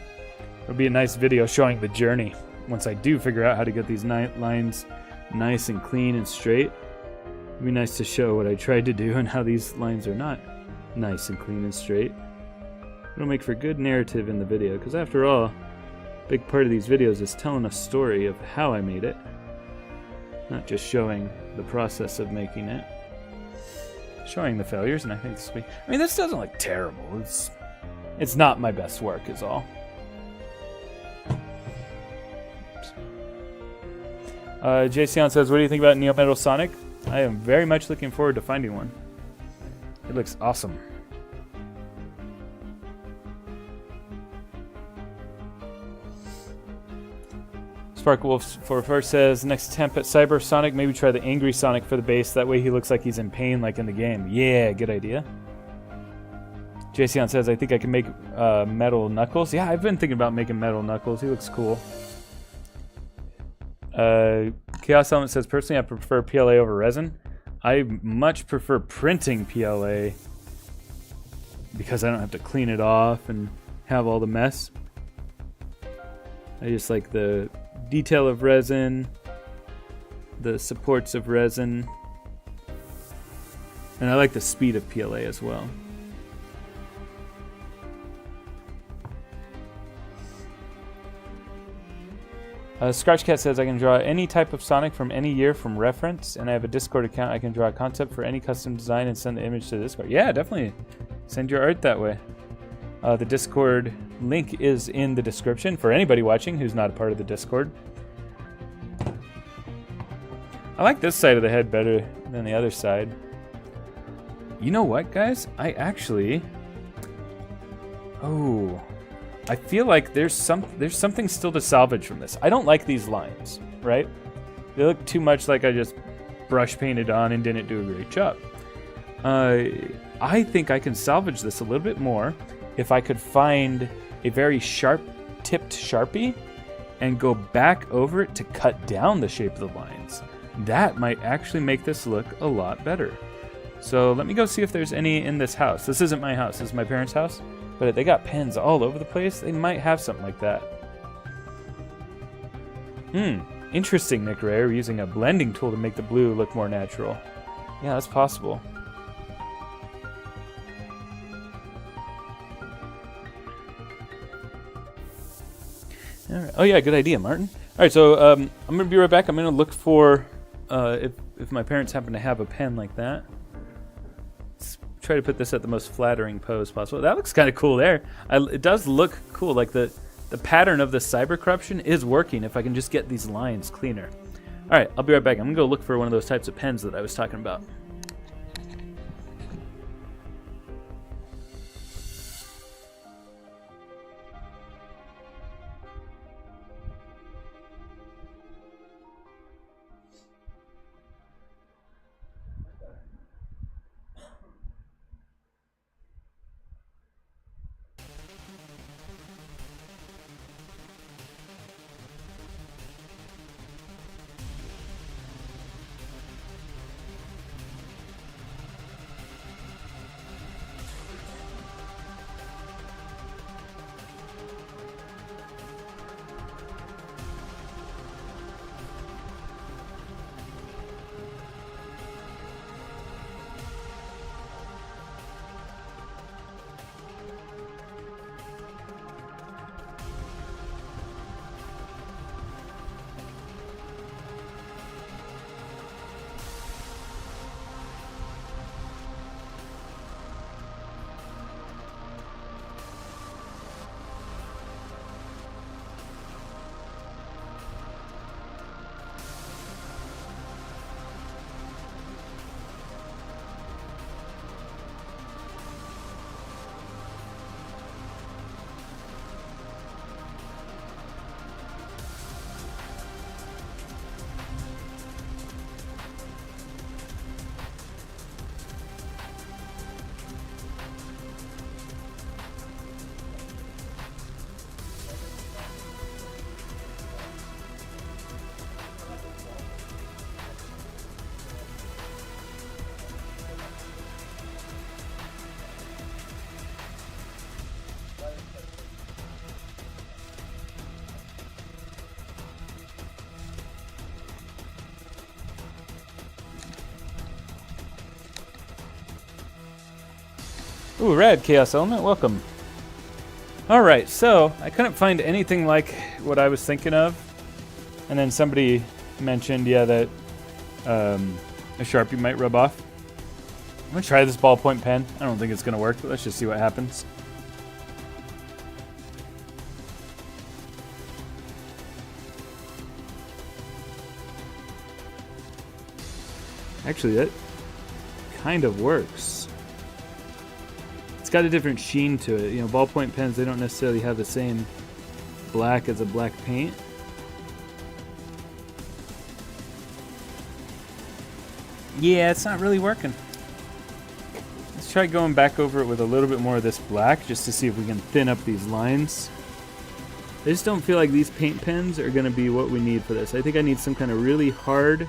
It'll be a nice video showing the journey. Once I do figure out how to get these lines nice and clean and straight, it'll be nice to show what I tried to do and how these lines are not nice and clean and straight. It'll make for good narrative in the video, because after all, a big part of these videos is telling a story of how I made it, not just showing the process of making it. Showing the failures, and I think this will be... I mean, this doesn't look terrible. It's not my best work, is all. Jason says, what do you think about Neo Metal Sonic? I am very much looking forward to finding one. It looks awesome. Sparkwolf44 says, next attempt at Cyber Sonic, maybe try the Angry Sonic for the base. That way he looks like he's in pain like in the game. Yeah, good idea. Jason says, I think I can make Metal Knuckles. Yeah, I've been thinking about making Metal Knuckles. He looks cool. Chaos Element says, personally, I prefer PLA over resin. I much prefer printing PLA because I don't have to clean it off and have all the mess. I just like the detail of resin, the supports of resin, And I like the speed of PLA as well. Scratch Cat says I can draw any type of Sonic from any year from reference, and I have a Discord account. I can draw a concept for any custom design and send the image to the Discord. Yeah, definitely send your art that way. The Discord link is in the description for anybody watching who's not a part of the Discord. I like this side of the head better than the other side. You know what, guys? I actually... Oh... I feel like there's something still to salvage from this. I don't like these lines, right? They look too much like I just brush painted on and didn't do a great job. I think I can salvage this a little bit more if I could find a very sharp-tipped Sharpie and go back over it to cut down the shape of the lines. That might actually make this look a lot better. So let me go see if there's any in this house. This isn't my house. This is my parents' house. But they got pens all over the place. They might have something like that. Interesting, Nick Ray. We're using a blending tool to make the blue look more natural. Yeah, that's possible. All right. Oh yeah, good idea, Martin. All right, so I'm gonna be right back. I'm gonna look for if my parents happen to have a pen like that. Try to put this at the most flattering pose possible. That looks kind of cool there. It does look cool. Like the pattern of the cyber corruption is working if I can just get these lines cleaner. All right, I'll be right back. I'm gonna go look for one of those types of pens that I was talking about. Ooh, rad, Chaos Element, welcome. Alright, so I couldn't find anything like what I was thinking of. And then somebody mentioned, yeah, that a Sharpie might rub off. I'm gonna try this ballpoint pen. I don't think it's gonna work, but let's just see what happens. Actually, that kind of works. It's got a different sheen to it. You know, ballpoint pens, they don't necessarily have the same black as a black paint. Yeah, it's not really working. Let's try going back over it with a little bit more of this black just to see if we can thin up these lines. I just don't feel like these paint pens are going to be what we need for this. I think I need some kind of really hard,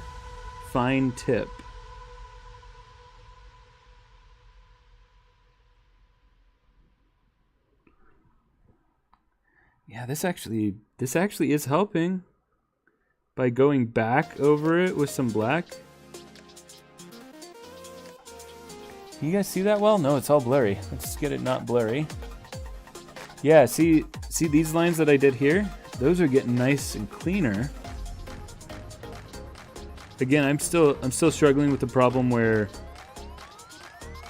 fine tip. Yeah, this actually is helping by going back over it with some black. Can you guys see that well? No, it's all blurry. Let's get it not blurry. Yeah, see these lines that I did here? Those are getting nice and cleaner. Again, I'm still struggling with the problem where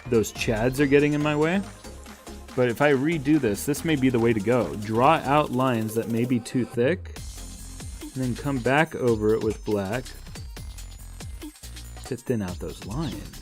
those chads are getting in my way. But if I redo this may be the way to go. Draw out lines that may be too thick, and then come back over it with black to thin out those lines.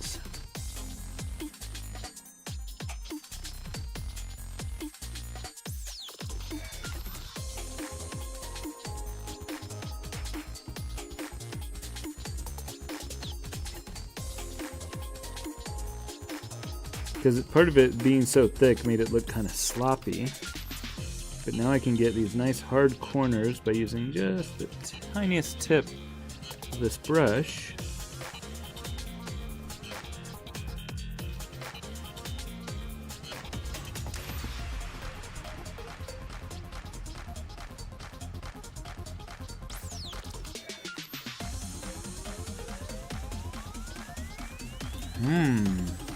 Because part of it being so thick made it look kind of sloppy. But now I can get these nice hard corners by using just the tiniest tip of this brush.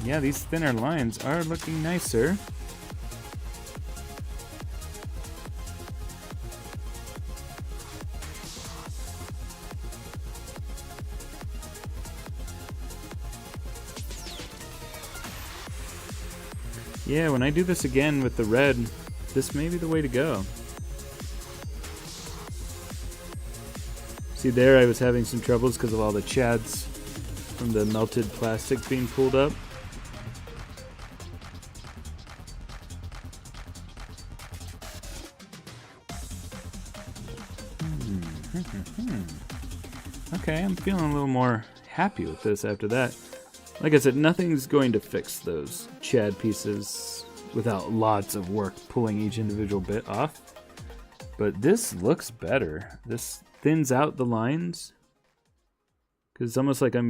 Yeah, these thinner lines are looking nicer. Yeah, when I do this again with the red, this may be the way to go. See there, I was having some troubles because of all the chads from the melted plastic being pulled up. Okay, I'm feeling a little more happy with this after that. Like I said, nothing's going to fix those chad pieces without lots of work pulling each individual bit off. But this looks better. This thins out the lines. Because it's almost like I'm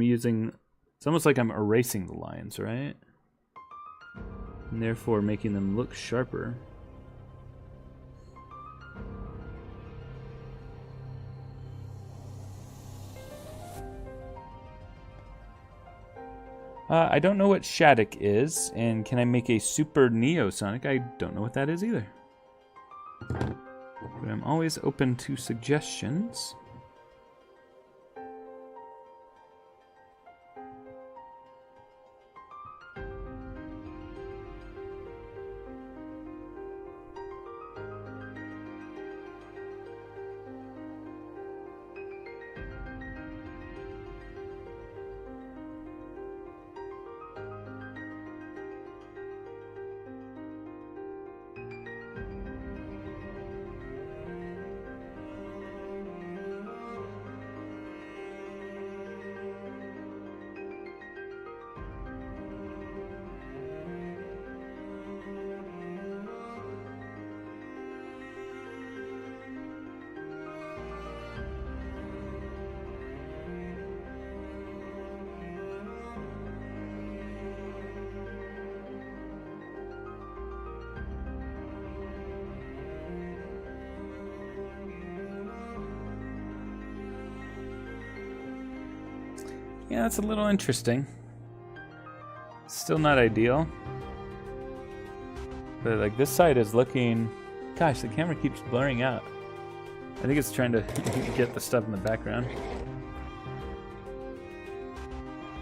erasing the lines, right? And therefore making them look sharper. I don't know what Shattuck is, and can I make a Super Neosonic? I don't know what that is either. But I'm always open to suggestions. Yeah, that's a little interesting. Still not ideal. But like this side is looking... Gosh, the camera keeps blurring out. I think it's trying to get the stuff in the background.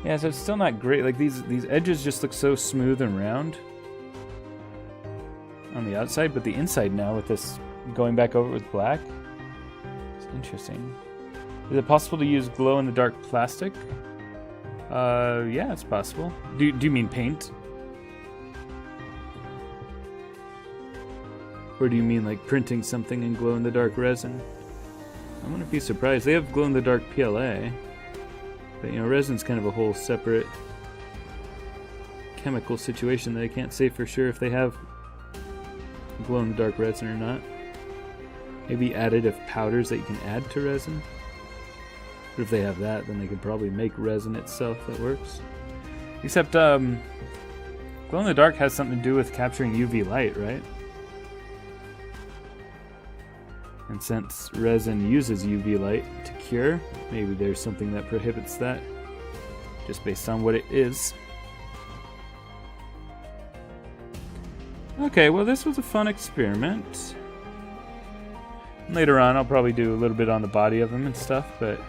Yeah, so it's still not great. Like these edges just look so smooth and round on the outside, but the inside now with this going back over with black, it's interesting. Is it possible to use glow-in-the-dark plastic? Yeah, it's possible. Do you mean paint? Or do you mean like printing something in glow-in-the-dark resin? I wouldn't be surprised. They have glow-in-the-dark PLA. But, you know, resin's kind of a whole separate chemical situation that I can't say for sure if they have glow-in-the-dark resin or not. Maybe additive powders that you can add to resin. But if they have that, then they could probably make resin itself that works. Except, glow-in-the-dark has something to do with capturing UV light, right? And since resin uses UV light to cure, maybe there's something that prohibits that, just based on what it is. Okay, well this was a fun experiment. Later on I'll probably do a little bit on the body of them and stuff, but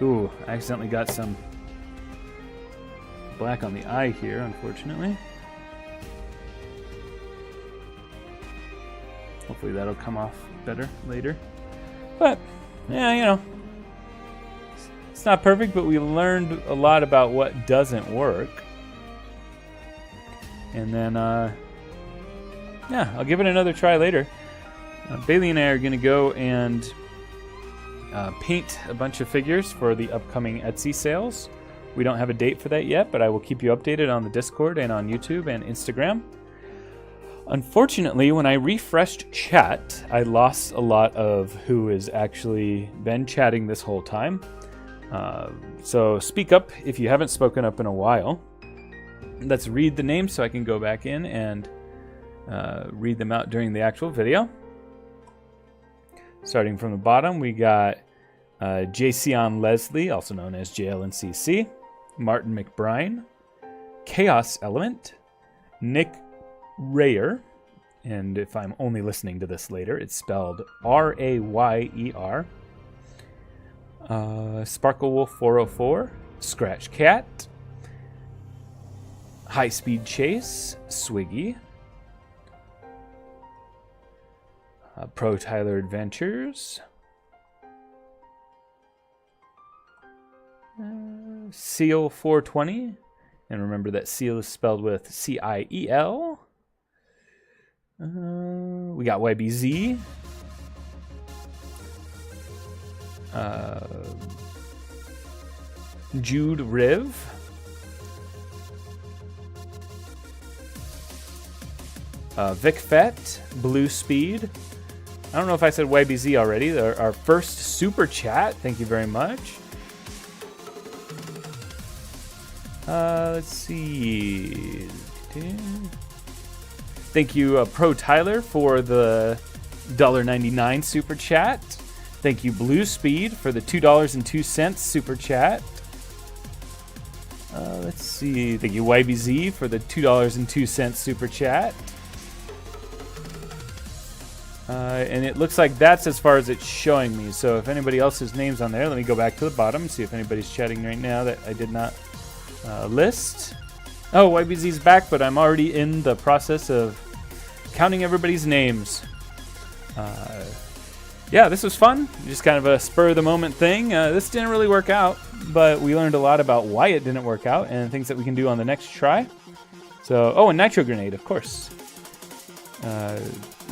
ooh, I accidentally got some black on the eye here, unfortunately. Hopefully that'll come off better later. But, yeah, you know, it's not perfect, but we learned a lot about what doesn't work. And then, yeah, I'll give it another try later. Bailey and I are going to go and paint a bunch of figures for the upcoming Etsy sales. We don't have a date for that yet, but I will keep you updated on the Discord and on YouTube and Instagram. Unfortunately, when I refreshed chat, I lost a lot of who has actually been chatting this whole time. So speak up if you haven't spoken up in a while. Let's read the names so I can go back in and read them out during the actual video. Starting from the bottom, we got Jason Leslie, also known as JLNCC, Martin McBride, Chaos Element, Nick Rayer, and if I'm only listening to this later, it's spelled R-A-Y-E-R. Sparkle Wolf 404, Scratch Cat, High Speed Chase, Swiggy, Pro Tyler Adventures, Seal 420, and remember that Seal is spelled with C-I-E-L. We got YBZ, Jude Riv, Vic Fett, Blue Speed. I don't know if I said YBZ already. Our first super chat. Thank you very much. Let's see. Thank you, Pro Tyler, for the $1.99 super chat. Thank you, Blue Speed, for the $2.02 super chat. Let's see. Thank you, YBZ, for the $2.02 super chat. And it looks like that's as far as it's showing me. So if anybody else's name's on there, let me go back to the bottom and see if anybody's chatting right now that I did not list. Oh, YBZ's back, but I'm already in the process of counting everybody's names. Yeah, this was fun. Just kind of a spur-of-the-moment thing. This didn't really work out, but we learned a lot about why it didn't work out and things that we can do on the next try. So, oh, and Nitro Grenade, of course.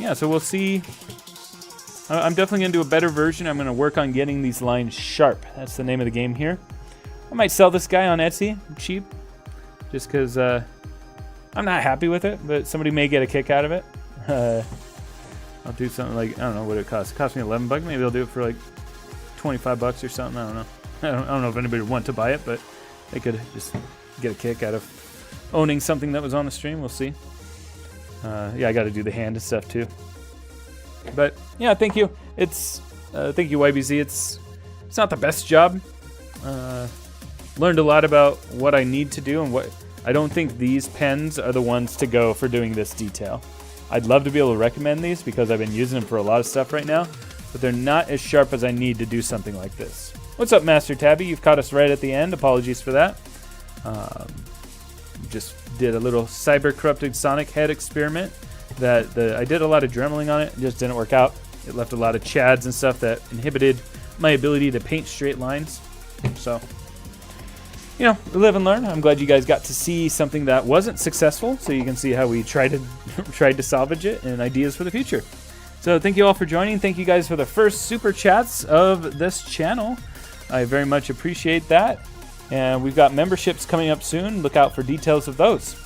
Yeah, so we'll see. I'm definitely going to do a better version. I'm going to work on getting these lines sharp. That's the name of the game here. I might sell this guy on Etsy cheap, just because I'm not happy with it, but somebody may get a kick out of it. I'll do something like, I don't know what it costs. It cost me $11. Maybe I'll do it for like $25 or something. I don't know. I don't know if anybody would want to buy it, but they could just get a kick out of owning something that was on the stream. We'll see. Yeah, I got to do the hand and stuff too. But yeah, thank you. Thank you, YBZ. It's not the best job. Learned a lot about what I need to do and what I don't think these pens are the ones to go for doing this detail. I'd love to be able to recommend these because I've been using them for a lot of stuff right now, but they're not as sharp as I need to do something like this. What's up, Master Tabby? You've caught us right at the end. Apologies for that. Just did a little cyber corrupted Sonic head experiment that I did a lot of Dremeling on it. It just didn't work out. It left a lot of chads and stuff that inhibited my ability to paint straight lines. So, you know, live and learn. I'm glad you guys got to see something that wasn't successful, so you can see how we tried to salvage it and ideas for the future. So thank you all for joining. Thank you guys for the first super chats of this channel. I very much appreciate that. And we've got memberships coming up soon. Look out for details of those.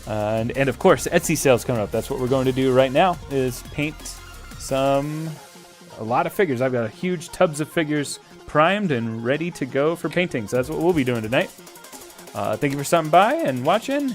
And of course, Etsy sales coming up. That's what we're going to do right now, is paint a lot of figures. I've got huge tubs of figures primed and ready to go for painting. So that's what we'll be doing tonight. Thank you for stopping by and watching.